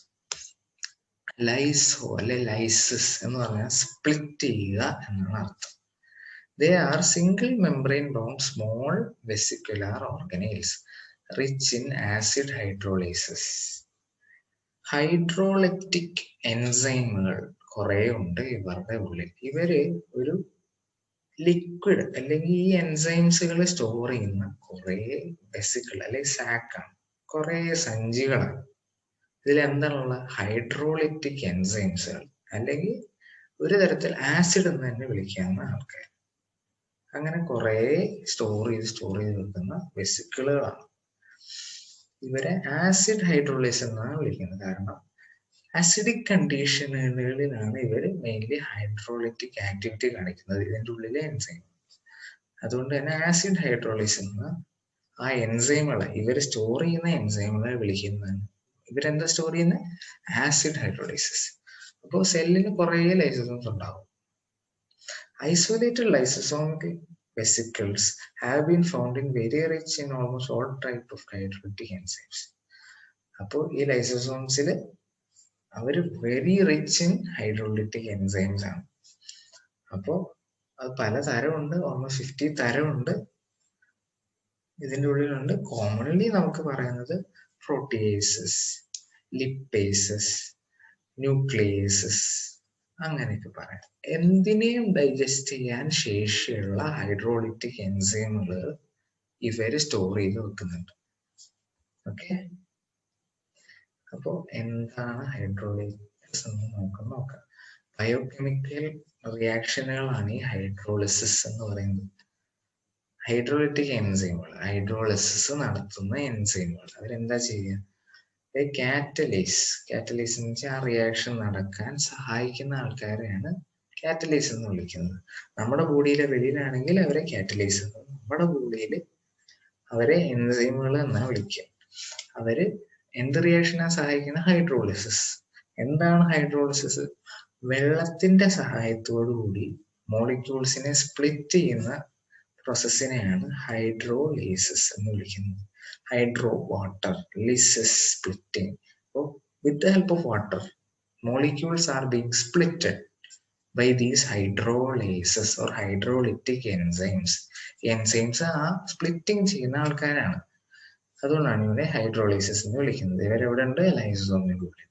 ലൈസോ അല്ലെ ലൈസിസ് എന്ന് പറഞ്ഞാൽ സ്പ്ലിറ്റ് ചെയ്യുക എന്നാണ് അർത്ഥം. They are single membrane bound small vesicular organelles rich in acid hydrolysis. ഹൈഡ്രോലക്റ്റിക് എൻസൈമുകൾ കുറെ ഉണ്ട് ഇവരുടെ ഉള്ളിൽ. ഇവര് ഒരു ലിക്വിഡ് അല്ലെങ്കിൽ ഈ എൻസൈംസുകൾ സ്റ്റോർ ചെയ്യുന്ന കുറെ വെസിക്കിൾ അല്ലെങ്കിൽ സാക്കാണ്, കുറെ സഞ്ചികളാണ്. ഇതിൽ എന്താണുള്ള ഹൈഡ്രോലക്റ്റിക് എൻസൈംസുകൾ, അല്ലെങ്കിൽ ഒരു തരത്തിൽ ആസിഡ് എന്ന് തന്നെ വിളിക്കാവുന്ന ആൾക്കാർ. അങ്ങനെ കുറെ സ്റ്റോർ ചെയ്ത് വെക്കുന്ന വെസിക്കിളുകളാണ്. ഇവരെ ആസിഡ് ഹൈഡ്രോളൈസ് എന്നാണ് വിളിക്കുന്നത്. കാരണം ആസിഡിക് കണ്ടീഷനുകളിലാണ് ഇവർ മെയിൻലി ഹൈഡ്രോളിറ്റിക് ആക്ടിവിറ്റി കാണിക്കുന്നത്, ഇതിൻ്റെ ഉള്ളിലെ എൻസൈം. അതുകൊണ്ട് തന്നെ ആസിഡ് ഹൈഡ്രോളൈസ് എന്ന ആ എൻസൈമുകളെ, ഇവർ സ്റ്റോർ ചെയ്യുന്ന എൻസൈമുകളെ വിളിക്കുന്നതാണ്. ഇവരെന്താ സ്റ്റോർ ചെയ്യുന്ന? ആസിഡ് ഹൈഡ്രോളൈസിസ്. അപ്പോൾ സെല്ലിന് കുറെ ലൈസോസോംസ് ഉണ്ടാവും. Isolated lysosomic vesicles have been found in very rich in almost all type of hydrolytic enzymes. അപ്പോൾ ഈ ലൈസോസോംസിൽ അവർ വെരി റിച്ച് ഇൻ ഹൈഡ്രോളിറ്റിക് എൻസൈംസ് ആണ്. അപ്പോൾ അത് പല തരമുണ്ട്, ഓൾമോസ്റ്റ് 50 തരമുണ്ട് ഇതിൻ്റെ ഉള്ളിലുണ്ട്. കോമൺലി നമുക്ക് പറയുന്നത് പ്രോട്ടിയേസസ്, ലിപ്പേസസ്, ന്യൂക്ലിയേസസ്, അങ്ങനെയൊക്കെ പറയാം. എന്തിനേയും ഡൈജസ്റ്റ് ചെയ്യാൻ ശേഷിയുള്ള ഹൈഡ്രോളിറ്റിക് എൻസൈമുകൾ ഇവര് സ്റ്റോർ ചെയ്ത് വെക്കുന്നുണ്ട്. ഓക്കെ, അപ്പോ എന്താണ് ഹൈഡ്രോളിസിസ് എന്ന് നമുക്ക് നോക്കാം. ബയോകെമിക്കൽ റിയാക്ഷനുകളാണ് ഈ ഹൈഡ്രോളിസിസ് എന്ന് പറയുന്നത്. ഹൈഡ്രോളിറ്റിക് എൻസൈമുകൾ, ഹൈഡ്രോളിസിസ് നടത്തുന്ന എൻസൈമുകൾ അവരെന്താ ചെയ്യുക? കാറ്റലൈസ് എന്ന് വെച്ചാൽ ആ റിയാക്ഷൻ നടക്കാൻ സഹായിക്കുന്ന ആൾക്കാരെയാണ് കാറ്റലൈസ് എന്ന് വിളിക്കുന്നത്. നമ്മുടെ ബോഡിയിലെ വെളിയിലാണെങ്കിൽ അവരെ കാറ്റലൈസ് എന്ന്, നമ്മുടെ ബോഡിയിൽ അവരെ എൻസൈമുകൾ എന്നാണ് വിളിക്കുക. അവര് എന്ത് റിയാക്ഷനാണ് സഹായിക്കുന്ന? ഹൈഡ്രോളിസിസ്. എന്താണ് ഹൈഡ്രോളിസിസ്? വെള്ളത്തിന്റെ സഹായത്തോടു കൂടി മോളിക്യൂൾസിനെ സ്പ്ലിറ്റ് ചെയ്യുന്ന പ്രോസസ്സിനെയാണ് ഹൈഡ്രോലൈസിസ് എന്ന് വിളിക്കുന്നത്. Hydro water lysis splitting. So with the help of water, molecules are being splitted by these hydrolysis or hydrolytic enzymes. Enzymes ആ സ്പ്ലിറ്റിംഗ് ചെയ്യുന്ന ആൾക്കാരാണ്. അതുകൊണ്ടാണ് ഇവരെ ഹൈഡ്രോലൈസിസ് എന്ന് വിളിക്കുന്നത്. ഇവരെവിടെ ഉണ്ട്? ലൈസോസോമിന്റെ ഉള്ളിൽ.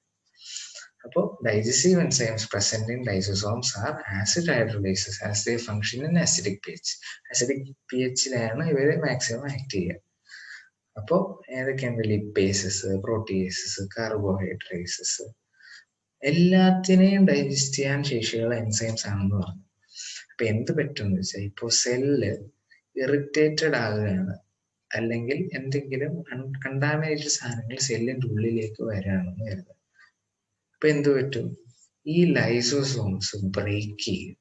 അപ്പോൾ digestive enzymes present in lysosomes are acid hydrolysis as they function in acidic pH. Acidic pHിലാണ് ഇവര് മാക്സിമം ആക്ട് ചെയ്യുക. അപ്പോൾ ഏതൊക്കെയാണ് ലിപ്പേസസ്, പ്രോട്ടിയേസസ്, കാർബോഹൈഡ്രേസസ്, എല്ലാത്തിനെയും ഡൈജസ്റ്റ് ചെയ്യാൻ ശേഷിയുള്ള എൻസൈംസ് ആണെന്ന് പറഞ്ഞു. അപ്പൊ എന്ത് പറ്റുമെന്ന് വെച്ചാൽ ഇപ്പോൾ സെല്ല് ഇറിറ്റേറ്റഡ് ആകുകയാണ്, അല്ലെങ്കിൽ എന്തെങ്കിലും കണ്ടാമിനേറ്റഡ് സാധനങ്ങൾ സെല്ലിന്റെ ഉള്ളിലേക്ക് വരികയാണെന്ന് കരുതുക. അപ്പൊ എന്ത് പറ്റും? ഈ ലൈസോസോംസ് ബ്രേക്ക് ചെയ്യും.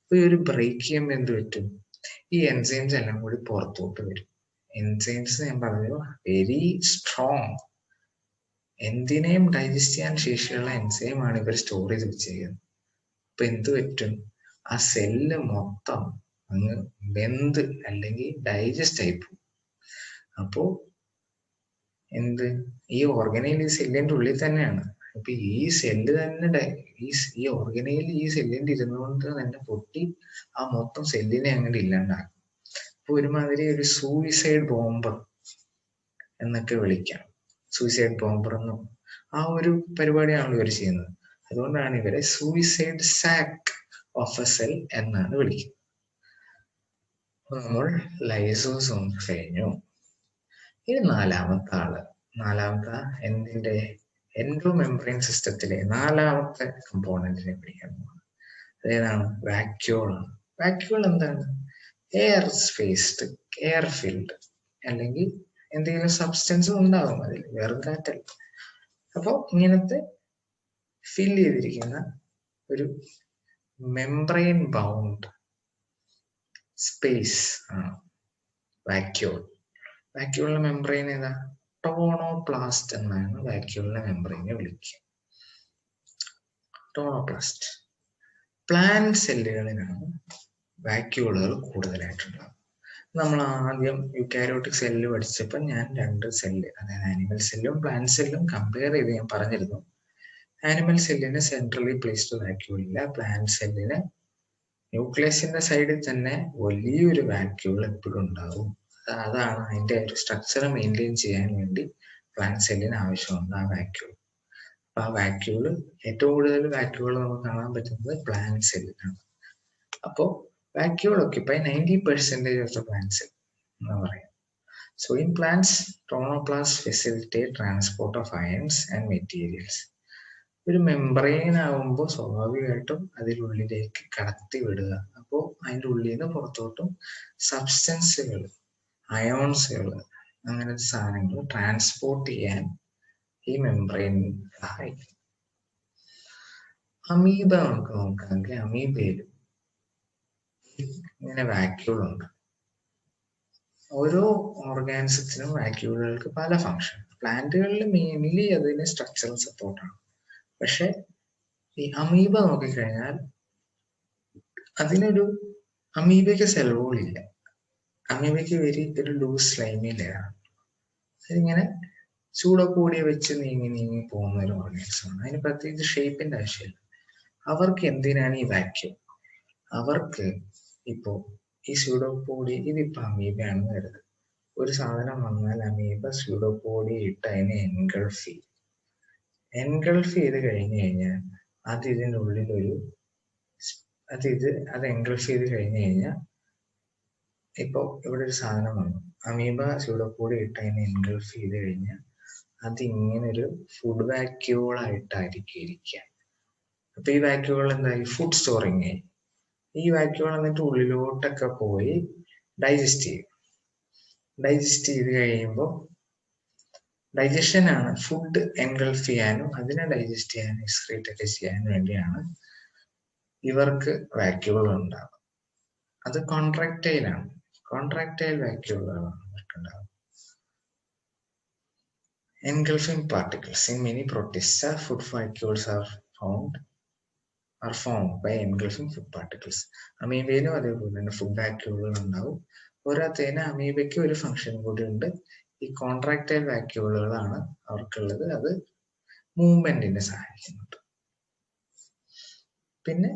അപ്പൊ ഈ ഒരു ബ്രേക്ക് ചെയ്യുമ്പോൾ എന്ത് പറ്റും? ഈ എൻസൈംസ് എല്ലാം കൂടി പുറത്തോട്ട് വരും. എൻസൈംസ് ഞാൻ പറഞ്ഞു വെരി സ്ട്രോങ്, എന്തിനേയും ഡൈജസ്റ്റ് ചെയ്യാൻ ശേഷിയുള്ള എൻസൈമാണ് ഇവർ സ്റ്റോർ ചെയ്ത് വെച്ചിരിക്കുന്നത്. അപ്പൊ എന്ത് പറ്റും? ആ സെല്ല് മൊത്തം അങ്ങ് വെന്ത് അല്ലെങ്കിൽ ഡൈജസ്റ്റ് ആയിപ്പോവും. അപ്പോ എന്ത്, ഈ ഓർഗനൈൽ ഈ സെല്ലിന്റെ ഉള്ളിൽ തന്നെയാണ്. അപ്പൊ ഈ സെല്ല് തന്നെ ഈ ഓർഗനൈൽ ഈ സെല്ലിന്റെ ഇരുന്നുകൊണ്ട് തന്നെ പൊട്ടി ആ മൊത്തം സെല്ലിനെ അങ്ങോട്ട് ഇല്ലാണ്ടാക്കും. അപ്പൊ ഒരുമാതിരി ഒരു സൂയിസൈഡ് ബോംബർ എന്നൊക്കെ വിളിക്കാം. സൂയിസൈഡ് ബോംബർ എന്നും ആ ഒരു പരിപാടിയാണല്ലോ ഇവർ ചെയ്യുന്നത്. അതുകൊണ്ടാണ് ഇവരെ suicide sac of a cell എന്നാണ് വിളിക്കുന്നത്. നമ്മൾ ലൈസോസോം കഴിഞ്ഞു. ഇനി നാലാമത്തെ എന്തിന്റെ എൻഡോ മെംബ്രെയിൻ സിസ്റ്റത്തിലെ നാലാമത്തെ കമ്പോണന്റിനെ പിടിക്കാൻ പോകുന്നത്. അതേതാണ്? വാക്യൂളാണ്. വാക്യൂൾ എന്താണ്? എയർ സ്പേസ്ഡ്, എയർ ഫിൽഡ്, അല്ലെങ്കിൽ എന്തെങ്കിലും സബ്സ്റ്റൻസ് ഉണ്ടാകും അതിൽ, വെറും കാറ്റല്ല. അപ്പോൾ ഇങ്ങനത്തെ ഫിൽ ചെയ്തിരിക്കുന്ന ഒരു മെംബ്രെയിൻ ബൗണ്ട് സ്പേസ് ആണ് വാക്യൂൾ. വാക്യൂളിന്റെ മെംബ്രെയിൻ ഏതാ? ടോണോപ്ലാസ്റ്റ് എന്നാണ് വാക്യൂളിന്റെ മെംബ്രെയിനെ വിളിക്കുക. ടോണോപ്ലാസ്റ്റ്. പ്ലാന്റ് സെല്ലുകളിലാണ് വാക്യൂളുകൾ കൂടുതലായിട്ടുണ്ടാകും. നമ്മൾ ആദ്യം യൂക്കാരിയോട്ടിക് സെല്ല് പഠിച്ചപ്പോൾ ഞാൻ 2 സെല്ല്, അതായത് ആനിമൽ സെല്ലും പ്ലാന്റ് സെല്ലും കമ്പയർ ചെയ്ത് ഞാൻ പറഞ്ഞിരുന്നു. ആനിമൽ സെല്ലിന് സെൻട്രലി പ്ലേസ്ഡ് വാക്യൂൾ ഇല്ല. പ്ലാന്റ് സെല്ലിന് ന്യൂക്ലിയസിന്റെ സൈഡിൽ തന്നെ വലിയൊരു വാക്യൂൾ എപ്പോഴും ഉണ്ടാവും. അതാണ് അതിന്റെ ഒരു സ്ട്രക്ചർ മെയിൻറ്റെയിൻ ചെയ്യാൻ വേണ്ടി പ്ലാന്റ് സെല്ലിന് ആവശ്യമുണ്ട് ആ വാക്യൂൾ. അപ്പൊ ആ വാക്യൂള്, ഏറ്റവും കൂടുതൽ വാക്യൂൾ നമുക്ക് കാണാൻ പറ്റുന്നത് പ്ലാന്റ് സെല്ലിലാണ്. അപ്പോ vacuole occupy 90% of the plant cell എന്ന് പറയാം. So in plants, tonoplasts facilitate transport of ions and materials. ഒരു മെംബ്രെയിൻ ആകുമ്പോൾ സ്വാഭാവികമായിട്ടും അതിനുള്ളിലേക്ക് കടത്തി വിടുക. അപ്പോൾ അതിൻ്റെ ഉള്ളിൽ നിന്ന് പുറത്തോട്ടും സബ്സ്റ്റൻസുകൾ, അയോൺസുകൾ, അങ്ങനത്തെ സാധനങ്ങൾ ട്രാൻസ്പോർട്ട് ചെയ്യാൻ ഈ മെംബ്രെയിൻ സഹായിക്കും. അമീബ നമുക്ക് നോക്കാമെങ്കിൽ അമീബയിലും ഇങ്ങനെ വാക്യൂൾ ഉണ്ട്. ഓരോ ഓർഗാനിസത്തിനും വാക്യൂളുകൾക്ക് പല ഫങ്ഷൻ. പ്ലാന്റുകളിൽ മെയിൻലി അതിന് സ്ട്രക്ചറൽ സപ്പോർട്ടാണ്. പക്ഷെ ഈ അമീബ നോക്കിക്കഴിഞ്ഞാൽ അതിനൊരു, അമീബയ്ക്ക് സെൽ വോൾ ഇല്ല. അമീബയ്ക്ക് ഒരു ലൂസ് സ്ലൈമി ലെയറാണ്. അതിങ്ങനെ ചൂടൊക്കെ വെച്ച് നീങ്ങി പോകുന്ന ഒരു ഓർഗാനിസമാണ്. അതിന് പ്രത്യേകിച്ച് ഷേപ്പിന്റെ ആവശ്യമില്ല. അവർക്ക് എന്തിനാണ് ഈ വാക്യൂം? അവർക്ക് ഇപ്പോ ഈ സ്യൂഡോപോഡി, ഇതിപ്പോ അമീബയാണെന്ന് കരുതുക. ഒരു സാധനം വന്നാൽ അമീബ സ്യൂഡോപോഡി ഇട്ട് അതിനെ എൻഗൾഫ് ചെയ്ത് കഴിഞ്ഞു കഴിഞ്ഞാൽ അത് ഇതിൻ്റെ ഉള്ളിലൊരു അത് എൻഗൾഫ് ചെയ്ത് കഴിഞ്ഞു കഴിഞ്ഞാൽ ഇപ്പൊ ഇവിടെ ഒരു സാധനം വന്നു, അമീബ സ്യൂഡോപോഡി ഇട്ട് അതിനെ എൻഗൾഫ് ചെയ്ത് കഴിഞ്ഞാൽ അത് ഇങ്ങനൊരു ഫുഡ് വാക്യൂളായിട്ടായിരിക്കും ഇരിക്കുക. അപ്പൊ ഈ വാക്യൂൾ എന്തായി? ഫുഡ് സ്റ്റോറിങ് ആയി. ഈ വാക്യൂൾ എന്നിട്ട് ഉള്ളിലോട്ടൊക്കെ പോയി ഡൈജസ്റ്റ് ചെയ്യും. ഡൈജസ്റ്റ് ചെയ്ത് കഴിയുമ്പോൾ ഡൈജഷൻ ആണ്. ഫുഡ് എൻഗൾഫ് ചെയ്യാനും അതിനെ ഡൈജസ്റ്റ് ചെയ്യാനും എക്സ്ക്രീറ്റ് ഒക്കെ ചെയ്യാനും വേണ്ടിയാണ് ഇവർക്ക് വാക്യൂളുകൾ ഉണ്ടാവുക. അത് കോൺട്രാക്ടൈൽ ആണ്. Contractile വാക്യൂളുകളാണ് ഇവർക്കുണ്ടാവുക. Engulfing particles in many protista, food vacuoles are formed by engulfing food particles. അമീബയിലും അതേപോലെ തന്നെ ഫുഡ് വാക്യൂളുകൾ ഉണ്ടാവും. പോരാത്തതിന് അമീബയ്ക്ക് ഒരു ഫംഗ്ഷൻ കൂടി ഉണ്ട്. ഈ കോൺട്രാക്ടൈൽ വാക്യൂളുകളാണ് അവർക്കുള്ളത്. അത് മൂവ്മെന്റിനെ സഹായിക്കുന്നുണ്ട്. പിന്നെ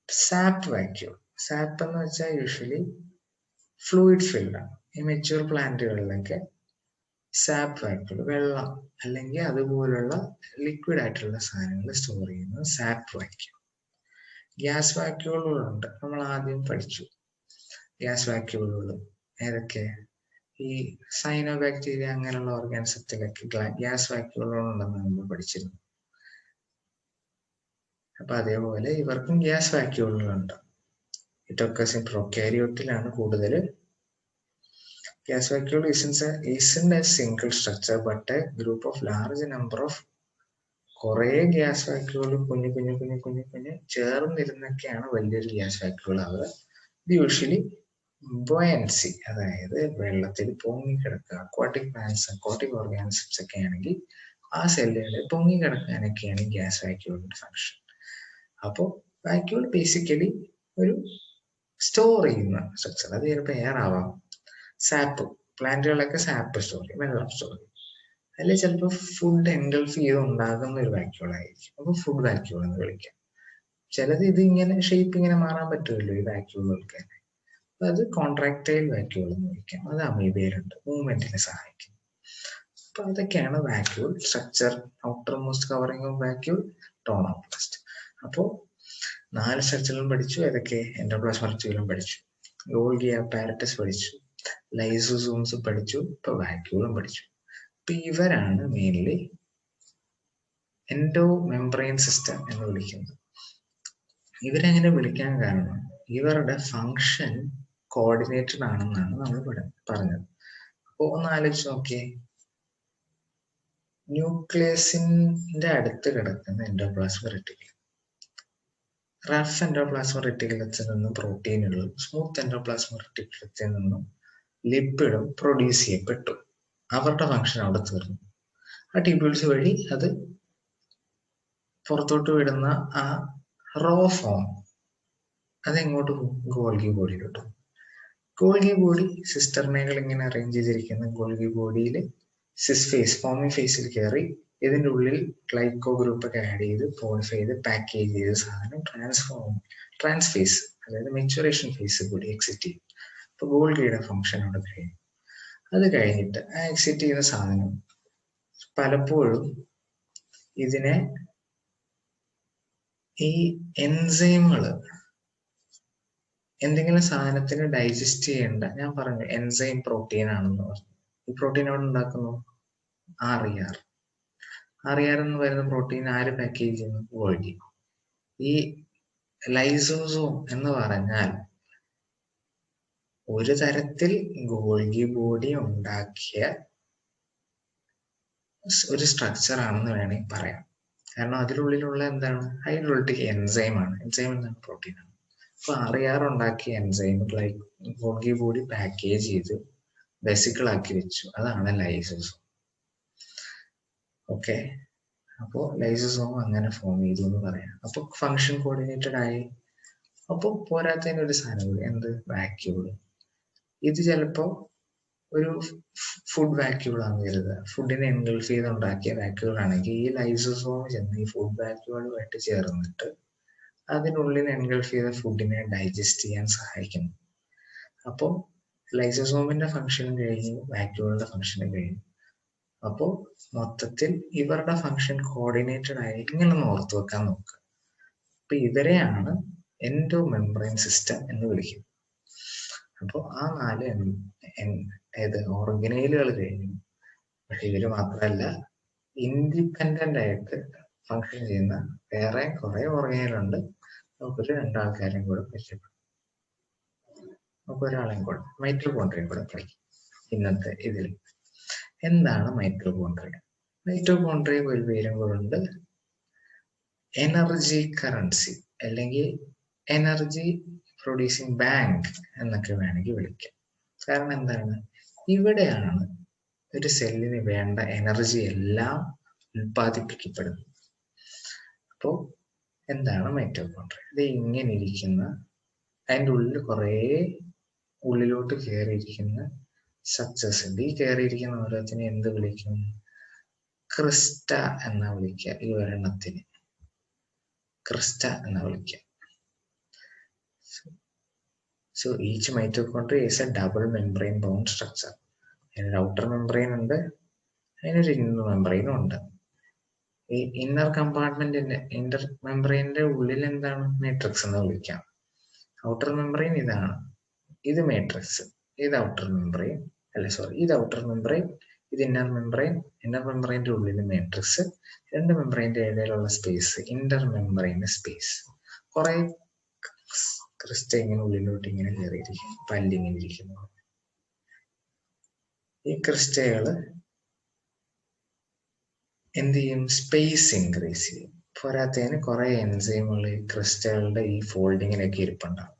സാപ്പ് വാക്യൂൾ. സാപ്പ് എന്ന് വെച്ചാൽ യൂഷ്വലി ഫ്ലൂയിഡ് ഫിൽഡ് ആണ്. ഈ മെച്യൂർ പ്ലാന്റുകളിലൊക്കെ സാപ്പ് വാക്യൂൾ, വെള്ളം അല്ലെങ്കിൽ അതുപോലുള്ള ലിക്വിഡ് ആയിട്ടുള്ള സാധനങ്ങൾ സ്റ്റോർ ചെയ്യുന്നത് സാപ്പ് വാക്യൂൾ. ഗ്യാസ് വാക്യൂളുകളുണ്ട്, നമ്മൾ ആദ്യം പഠിച്ചു ഗ്യാസ് വാക്യൂളുകൾ. ഏതൊക്കെ? ഈ സൈനോ ബാക്ടീരിയ അങ്ങനെയുള്ള ഓർഗാനിസത്തിലൊക്കെ ഗ്യാസ് വാക്യൂളുകളുണ്ടെന്ന് നമ്മൾ പഠിച്ചിരുന്നു. അപ്പൊ അതേപോലെ ഇവർക്കും ഗ്യാസ് വാക്യൂളുകളുണ്ട്. ഇറ്റ് ഒക്കേഴ്സ് ഇൻ പ്രൊകാരിയോട്ടിലാണ് കൂടുതൽ. Gas vacuole isn't a single structure but a group of large number of കുറേ ഗ്യാസ് വാക്യൂൾ കുഞ്ഞു കുഞ്ഞു കുഞ്ഞു കുഞ്ഞു കുഞ്ഞു ചേർന്നിരുന്നൊക്കെയാണ് വലിയൊരു ഗ്യാസ് വാക്യൂൾ ആവുക. ഇത് യൂഷ്വലി ബോയൻസി, അതായത് വെള്ളത്തിൽ പൊങ്ങിക്കിടക്കുക, അക്വാട്ടിക് പ്ലാന്റ്സ് അക്വാട്ടിക് ഓർഗാനിസംസ് ഒക്കെ ആണെങ്കിൽ ആ സെല്ലുകളിൽ പൊങ്ങിക്കിടക്കാനൊക്കെയാണ് ഗ്യാസ് വാക്യൂളിന്റെ ഫംഗ്ഷൻ. അപ്പോൾ വാക്യൂൾ ബേസിക്കലി ഒരു സ്റ്റോർ ചെയ്യുന്ന സ്ട്രക്ചർ. അത് ചിലപ്പോൾ എയർ ആവാം, സാപ്പ്, പ്ലാന്റുകളൊക്കെ സാപ്പ് സ്റ്റോർ ചെയ്യും, വെള്ളം സ്റ്റോർ ചെയ്യും. അതിൽ ചിലപ്പോൾ ഫുഡ് എൻഗൾഫ് ചെയ്ത് ഉണ്ടാകുന്ന ഒരു വാക്യൂൾ ആയിരിക്കും, അപ്പോൾ ഫുഡ് വാക്യൂൾ എന്ന് വിളിക്കാം. ചിലത് ഇത് ഇങ്ങനെ ഷേപ്പ് ഇങ്ങനെ മാറാൻ പറ്റുമല്ലോ ഈ വാക്യൂളുകൾക്ക് തന്നെ, അത് കോൺട്രാക്ടൈൽ വാക്യൂൾ എന്ന് വിളിക്കാം. അത് അമീബയിലുണ്ട്, മൂവ്മെന്റിനെ സഹായിക്കും. അപ്പൊ അതൊക്കെയാണ് vacuole structure. Outer most covering of vacuole tonoplast. അപ്പോൾ 4 സ്ട്രക്ചറുകളും പഠിച്ചു. ഏതൊക്കെ? എൻഡോപ്ലാസ്മിക് റെറ്റിക്കുലം പഠിച്ചു, ഗോൾഗി അപ്പാരറ്റസ് പഠിച്ചു, ലൈസോസോംസ് പഠിച്ചു, ഇപ്പൊ വാക്യൂളും പഠിച്ചു. അപ്പൊ ഇവരാണ് മെയിൻലി എൻഡോ മെംബ്രെയിൻ സിസ്റ്റം എന്ന് വിളിക്കുന്നത്. ഇവരെങ്ങനെ വിളിക്കാൻ കാരണം ഇവരുടെ ഫങ്ഷൻ കോർഡിനേറ്റഡ് ആണെന്നാണ് നമ്മൾ പറഞ്ഞത്. അപ്പോൾ ഒന്ന് ആലോചിച്ച് നോക്കിയേ, ന്യൂക്ലിയസിന്റെ അടുത്ത് കിടക്കുന്ന എൻഡോപ്ലാസ്മിക് റെറ്റിക്കുലം, റഫ് എൻഡോപ്ലാസ്മിക് റെറ്റിക്കുലത്തിൽ നിന്നും പ്രോട്ടീനുകളും സ്മൂത്ത് എൻഡോപ്ലാസ്മിക് റെറ്റിക്കുലത്തിൽ നിന്നും ലിപ്പിഡും പ്രൊഡ്യൂസ് ചെയ്യപ്പെട്ടു. അവരുടെ ഫംഗ്ഷൻ അവിടെ തീർന്നു. ആ ട്യൂബ്യൂൾസ് വഴി അത് പുറത്തോട്ട് വിടുന്ന ആ റോ ഫോം അതെങ്ങോട്ട് പോകും? ഗോൾഗി ബോഡിയിലോട്ട് പോകും. ഗോൾഗി ബോഡി സിസ്റ്റർമേകൾ ഇങ്ങനെ അറേഞ്ച് ചെയ്തിരിക്കുന്ന ഗോൾഗി ബോഡിയിൽ സിസ് ഫേസ്, ഫോമിംഗ് ഫേസിൽ കയറി ഇതിൻ്റെ ഉള്ളിൽ ഗ്ലൈക്കോ ഗ്രൂപ്പ് ഒക്കെ ആഡ് ചെയ്ത് പോളിഫൈ ചെയ്ത് പാക്കേജ് ചെയ്ത സാധനം ട്രാൻസ്ഫേസ്, അതായത് മെച്ചുറേഷൻ ഫേസ് കൂടി എക്സിറ്റ് ചെയ്യും. അപ്പൊ ഗോൾഗിയുടെ ഫംഗ്ഷൻ അവിടെ കഴിയും. അത് കഴിഞ്ഞിട്ട് ആ എക്സിറ്റ് ചെയ്യുന്ന സാധനം പലപ്പോഴും ഇതിനെ ഈ എൻസൈമുകൾ എന്തെങ്കിലും സാധനത്തിന് ഡൈജസ്റ്റ് ചെയ്യേണ്ട, ഞാൻ പറഞ്ഞു എൻസൈം പ്രോട്ടീൻ ആണെന്ന് പറഞ്ഞു. ഈ പ്രോട്ടീൻ അവിടെ ഉണ്ടാക്കുന്നു RER. RER എന്ന് പറയുന്ന പ്രോട്ടീൻ ആര് പാക്കേജ് ചെയ്യുന്നു? ഗോൾഗി. ഈ ലൈസോസോം എന്ന് പറഞ്ഞാൽ ഒരു തരത്തിൽ ഗോൾഗി ബോഡി ഉണ്ടാക്കിയ ഒരു സ്ട്രക്ചർ ആണെന്ന് വേണമെങ്കിൽ പറയാം. കാരണം അതിനുള്ളിലുള്ള എന്താണ്? ഹൈഡ്രോളിറ്റിക് എൻസൈം ആണ്. എൻസൈം എന്താണ്? പ്രോട്ടീൻ ആണ്. അപ്പൊ RER ഉണ്ടാക്കിയ എൻസൈം ഗോൾഗി ബോഡി പാക്കേജ് ചെയ്ത് വെസിക്കിൾ ആക്കി വെച്ചു. അതാണ് ലൈസോസോം. ഓക്കെ, അപ്പോ ലൈസോസോം അങ്ങനെ ഫോം ചെയ്തു എന്ന് പറയാം. അപ്പൊ ഫങ്ഷൻ കോർഡിനേറ്റഡ് ആയി. അപ്പൊ പോരാത്തതിന് ഒരു സാധനം കൂടി, എന്ത്? വാക്യൂൾ. ഇത് ചിലപ്പോ ഒരു ഫുഡ് വാക്യൂൾ ആണെന്ന് കരുതുക. ഫുഡിനെ എൻഗൾഫ് ചെയ്ത് ഉണ്ടാക്കിയ വാക്യൂൾ ആണെങ്കിൽ ഈ ലൈസോസോം ചെന്ന് ഈ ഫുഡ് വാക്യൂളുമായിട്ട് ചേർന്നിട്ട് അതിനുള്ളിൽ എൻഗൾഫ് ചെയ്ത ഫുഡിനെ ഡൈജസ്റ്റ് ചെയ്യാൻ സഹായിക്കുന്നു. അപ്പോൾ ലൈസോസോമിന്റെ ഫംഗ്ഷനും കഴിഞ്ഞു, വാക്യൂളിന്റെ ഫംഗ്ഷനും കഴിഞ്ഞു. അപ്പോൾ മൊത്തത്തിൽ ഇവരുടെ ഫംഗ്ഷൻ കോർഡിനേറ്റഡ് ആയി. ഇങ്ങനെ ഒന്ന് ഓർത്തു വെക്കാൻ നോക്കുക. അപ്പൊ ഇവരെയാണ് എൻഡോ മെംബ്രെയിൻ സിസ്റ്റം എന്ന് വിളിക്കുന്നത്. അപ്പോൾ ആ 4 ഓർഗനൈലുകൾ കഴിഞ്ഞു. പക്ഷെ ഇവര് മാത്രമല്ല, ഇൻഡിപെൻഡന്റ് ആയിട്ട് ഫങ്ഷൻ ചെയ്യുന്ന വേറെ കുറെ ഓർഗനൈലുണ്ട്. നമുക്കൊരു 2 ആൾക്കാരെയും കൂടെ പരിചയപ്പെടും. നമുക്ക് ഒരാളെയും കൂടെ, മൈറ്റോകോൺട്രിയയും കൂടെ പഠിക്കും ഇന്നത്തെ ഇതിൽ. എന്താണ് മൈറ്റോകോൺട്രിയ? മൈറ്റോകോൺട്രിയ ഒരു പേരും കൂടെ ഉണ്ട്, എനർജി കറൻസി അല്ലെങ്കിൽ എനർജി പ്രൊഡ്യൂസിങ് ബാങ്ക് എന്നൊക്കെ വേണമെങ്കിൽ വിളിക്കാം. കാരണം എന്താണ്? ഇവിടെയാണ് ഒരു സെല്ലിന് വേണ്ട എനർജി എല്ലാം ഉൽപ്പാദിപ്പിക്കപ്പെടുന്നത്. അപ്പോൾ എന്താണ് മൈറ്റോകോൺട്രിയ? ഇത് ഇങ്ങനെ ഇരിക്കുന്ന, അതിൻ്റെ ഉള്ളിൽ കുറേ ഉള്ളിലോട്ട് കയറിയിരിക്കുന്ന സ്ട്രക്ചേഴ്സ് ഉണ്ട്. ഈ കയറിയിരിക്കുന്ന ഓരോത്തിനെ എന്ത് വിളിക്കും? ക്രിസ്റ്റ എന്നാ വിളിക്കുക. ഈ ഒരെണ്ണത്തിന് ക്രിസ്റ്റ എന്നാ വിളിക്കുക. So each mitochondria is a double membrane bound structure. അതിനൊരു ഔട്ടർ മെംബ്രെയിൻ ഉണ്ട്, അതിനൊരു ഇന്നർ മെമ്പറൈനും ഉണ്ട്. ഈ ഇന്റർ മെമ്പറൈനിന്റെ ഉള്ളിൽ എന്താണ് മാട്രിക്സ് എന്ന് വിളിക്കാം. ഔട്ടർ മെമ്പറൈൻ ഇതാണ്, ഇത് മാട്രിക്സ്, ഇത് ഔട്ടർ മെമ്പറൈൻ, ഇത് ഔട്ടർ മെമ്പറൈൻ, ഇത് ഇന്നർ മെമ്പറൈൻ. ഇന്നർ മെമ്പറൈൻ്റെ ഉള്ളിൽ മാട്രിക്സ്, രണ്ട് മെമ്പറൈൻ്റെ ഇടയിലുള്ള സ്പേസ് ഇന്റർ മെമ്പറൈൻ സ്പേസ്. കുറെ ക്രിസ്റ്റ ഇങ്ങനെ ഉള്ളിലോട്ട് ഇങ്ങനെ കയറിയിരിക്കും, പല്ലിങ്ങനെ ഇരിക്കുന്നു. ഈ ക്രിസ്റ്റകള് എന്ത് ചെയ്യും? സ്പേസ് ഇൻക്രീസ് ചെയ്യും. പോരാത്തതിന് കുറെ എൻസൈമുകൾ ഈ ക്രിസ്റ്റകളുടെ ഈ ഫോൾഡിങ്ങിലൊക്കെ ഇരിപ്പുണ്ടാവും.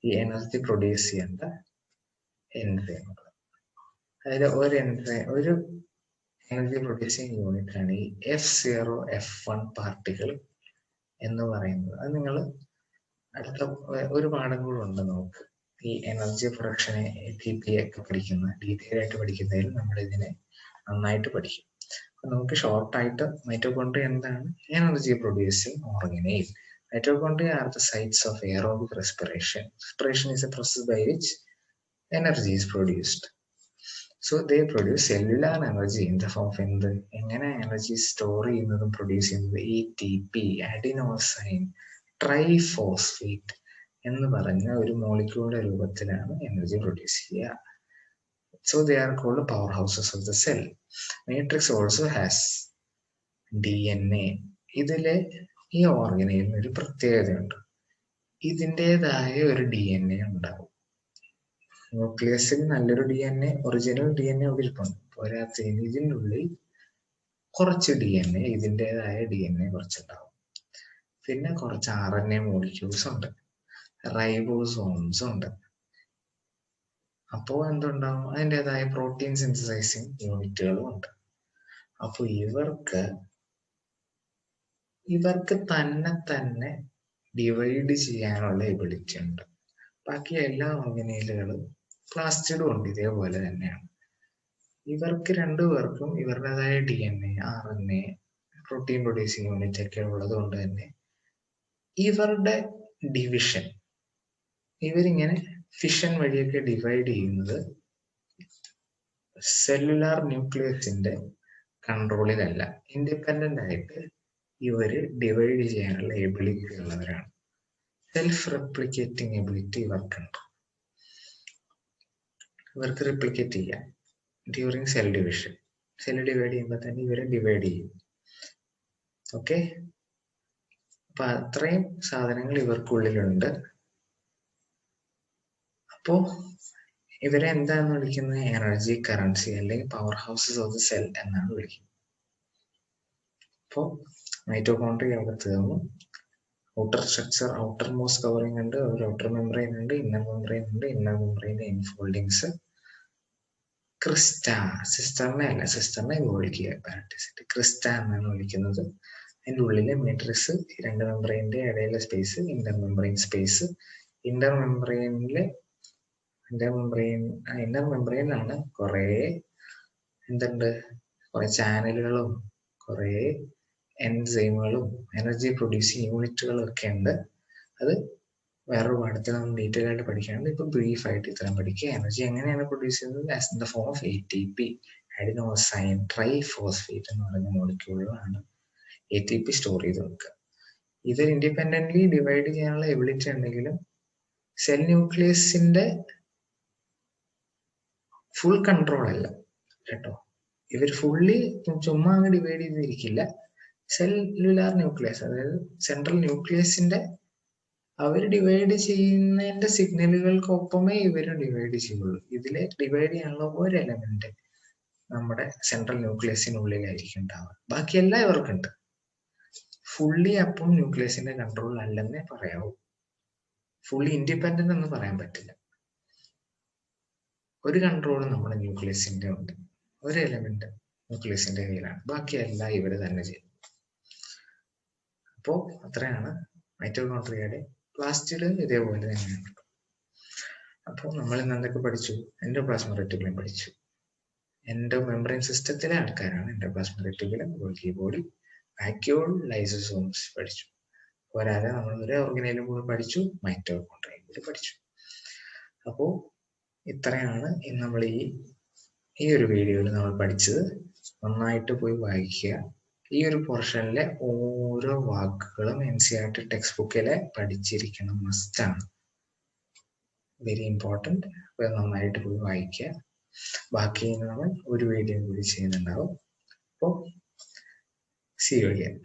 ഈ എനർജി പ്രൊഡ്യൂസ് ചെയ്യേണ്ട എൻസൈമുകൾ. അതായത് ഒരു എനർജി പ്രൊഡ്യൂസിങ് യൂണിറ്റ് ആണ് ഈ F0 F1 പാർട്ടിക്കിൾ എന്ന് പറയുന്നത്. അത് നിങ്ങൾ അടുത്ത ഒരു പാഠം കൂടെ ഉണ്ട് നമുക്ക്. ഈ എനർജി പ്രൊഡക്ഷനെ ATP ഒക്കെ പഠിക്കുന്ന ഡീറ്റെയിൽ ആയിട്ട് പഠിക്കുന്നതിൽ നമ്മൾ ഇതിനെ നന്നായിട്ട് പഠിക്കും. നമുക്ക് ഷോർട്ടായിട്ട് മൈറ്റോകോൺട്രിയ എന്താണ്? Energy producing organelle. Mitochondria are the sites of aerobic respiration. Respiration is a process by which energy is produced. So they produce cellular energy in the form of എങ്ങനെ എനർജി സ്റ്റോർ ചെയ്യുന്നതും produce ചെയ്യുന്നത് ATP, adenosine triphosphate എന്ന് പറഞ്ഞ ഒരു മോളിക്യൂളിന്റെ രൂപത്തിലാണ് energy produce ചെയ്യുക. So they are called powerhouses of the cell. Matrix also has DNA. ഇതിലെ ഈ ഓർഗനൈലിന് ഒരു പ്രത്യേകതയുണ്ട്. ഇതിൻ്റെതായ ഒരു DNA ഉണ്ടാവും. ന്യൂക്ലിയസിൽ നല്ലൊരു DNA, ഒറിജിനൽ DNA അവിടെ ഇരിപ്പുണ്ട്. പോരാത്തതിന് ഇതിൻ്റെ ഉള്ളിൽ കുറച്ച് DNA, ഇതിൻ്റെതായ DNA കുറച്ചുണ്ടാവും. പിന്നെ കുറച്ച് RNA മോളിക്യൂൾസ് ഉണ്ട്, റൈബോസോംസ് ഉണ്ട്. അപ്പോൾ എന്തുണ്ടാവും? അതിൻ്റെതായ പ്രോട്ടീൻ സിന്തസൈസിങ് യൂണിറ്റുകളും ഉണ്ട്. അപ്പോൾ ഇവർക്ക് തന്നെ ഡിവൈഡ് ചെയ്യാനുള്ള എബിലിറ്റി ഉണ്ട്. ബാക്കി എല്ലാ ഓർഗനൈലുകളും പ്ലാസ്റ്റിഡും ഉണ്ട്, ഇതേപോലെ തന്നെയാണ്. ഇവർക്ക് രണ്ടുപേർക്കും ഇവരുടേതായ DNA, RNA, protein producing unit ഒക്കെ ഉള്ളത് കൊണ്ട് തന്നെ ഇവരുടെ ഡിവിഷൻ, ഇവരിങ്ങനെ ഫിഷൻ വഴിയൊക്കെ ഡിവൈഡ് ചെയ്യുന്നത് സെല്ലുലാർ ന്യൂക്ലിയസിന്റെ കൺട്രോളിലല്ല. ഇൻഡിപെൻഡന്റ് ആയിട്ട് ഇവര് ഡിവൈഡ് ചെയ്യാനുള്ള എബിലിറ്റി ഉള്ളവരാണ്. സെൽഫ് റെപ്ലിക്കേറ്റിംഗ് എബിലിറ്റി ഇവർക്കുണ്ട്. ഇവർക്ക് റെപ്ലിക്കേറ്റ് ചെയ്യാം during cell division. Cell divide ചെയ്യുമ്പോൾ തന്നെ ഇവരെ ഡിവൈഡ് ചെയ്യും. ഓക്കെ, അപ്പൊ അത്രയും സാധനങ്ങൾ ഇവർക്കുള്ളിലുണ്ട്. അപ്പോ ഇവരെ എന്താന്ന് വിളിക്കുന്നത്? എനർജി കറൻസി അല്ലെങ്കിൽ power houses of the cell എന്നാണ് വിളിക്കുന്നത്. അപ്പോ മൈറ്റോകോൺട്രിയ അവിടെ തീർന്നു. Outer structure, outer most covering ഉണ്ട്, ഒരു ഔട്ടർ മെമ്പറൈൻ ഉണ്ട്, ഇന്നർ മെമ്പറൈൻ ഉണ്ട്. ഇന്നർ മെമ്പറൈൻ്റെ ഇൻഫോൾഡിങ്സ് സിസ്റ്ററിനെ വിളിക്കുക ക്രിസ്റ്റ എന്നാണ് വിളിക്കുന്നത്. അതിൻ്റെ ഉള്ളിലെ മെട്രിക്സ്, രണ്ട് മെമ്പറൈൻ്റെ ഇടയിലെ space inter membrane space. Inter മെമ്പറൈനിലാണ് കുറെ കുറെ ചാനലുകളും കുറെ എൻസൈമുകളും എനർജി പ്രൊഡ്യൂസിങ് യൂണിറ്റുകളും ഒക്കെ ഉണ്ട്. അത് വേറൊരു പാഠത്തിൽ നമ്മൾ ഡീറ്റെയിൽ ആയിട്ട് പഠിക്കാനുണ്ട്. ഇപ്പൊ ബ്രീഫ് ആയിട്ട് ഇത്രയും പഠിക്കുക. എനർജി എങ്ങനെയാണ് പ്രൊഡ്യൂസ് ചെയ്യുന്നത്? As in the form of ATP, adenosine triphosphate എന്ന് പറയുന്ന മോളിക്യൂളിലാണ് ATP സ്റ്റോർ ചെയ്ത് വെക്കുക. ഇത് ഇൻഡിപെൻഡന്റ്ലി ഡിവൈഡ് ചെയ്യാനുള്ള എബിലിറ്റി ഉണ്ടെങ്കിലും സെൽ ന്യൂക്ലിയസിന്റെ ഫുൾ കൺട്രോൾ അല്ല കേട്ടോ. ഇവർ ഫുള്ളി ചുമ്മാ അങ്ങ് ഡിവൈഡ് ചെയ്തിരിക്കില്ല. സെല്ലുലാർ ന്യൂക്ലിയസ്, അതായത് സെൻട്രൽ ന്യൂക്ലിയസിന്റെ അവർ ഡിവൈഡ് ചെയ്യുന്നതിന്റെ സിഗ്നലുകൾക്കൊപ്പമേ ഇവരും ഡിവൈഡ് ചെയ്യുള്ളൂ. ഇതിലെ ഡിവൈഡ് ചെയ്യാനുള്ള ഒരു എലമെന്റ് നമ്മുടെ സെൻട്രൽ ന്യൂക്ലിയസിനുള്ളിലായിരിക്കും ഉണ്ടാവുക. ബാക്കിയെല്ലാം ഇവർക്കുണ്ട്. ഫുള്ളി അപ്പം ന്യൂക്ലിയസിന്റെ കൺട്രോൾ അല്ലെന്നേ പറയാവൂ. ഫുള്ളി ഇൻഡിപെൻഡന്റ് എന്ന് പറയാൻ പറ്റില്ല. ഒരു കൺട്രോൾ നമ്മുടെ ന്യൂക്ലിയസിന്റെ ഉണ്ട്, ഒരു എലമെന്റ് ന്യൂക്ലിയസിന്റെ കയ്യിലാണ്, ബാക്കിയെല്ലാം ഇവര് തന്നെ ചെയ്യും. അപ്പോ അത്രയാണ് മൈറ്റോകോൺട്രിയയുടെ. പ്ലാസ്റ്റിഡ് ഇതേപോലെ തന്നെയാണ്. അപ്പോൾ നമ്മൾ ഇന്ന് എന്തൊക്കെ പഠിച്ചു? എൻഡോപ്ലാസ്മിക് റെറ്റിക്കുലം പഠിച്ചു. എൻഡോ മെമ്പറൈൻ സിസ്റ്റത്തിലെ ആൾക്കാരാണ് endoplasmic reticulum, Golgi body, vacuole, lysosomes പഠിച്ചു. പോരാതെ നമ്മൾ ഒരു ഓർഗനൈലും കൂടി പഠിച്ചു, മൈറ്റോകോൺട്രിയയും കൂടി പഠിച്ചു. അപ്പോൾ ഇത്രയാണ് നമ്മൾ ഈ ഒരു വീഡിയോയിൽ നമ്മൾ പഠിച്ചത്. നന്നായിട്ട് പോയി വായിക്കുക. ഈ ഒരു പോർഷനിലെ ഓരോ വാക്കുകളും NCERT ടെക്സ്റ്റ് ബുക്കിലെ പഠിച്ചിരിക്കണം, മസ്റ്റാണ്, വെരി ഇമ്പോർട്ടൻറ്റ്. അപ്പോൾ നന്നായിട്ട് പോയി വായിക്കുക. ബാക്കി നമ്മൾ ഒരു വീഡിയോ കൂടി ചെയ്യുന്നുണ്ടാവും. അപ്പോൾ see you again.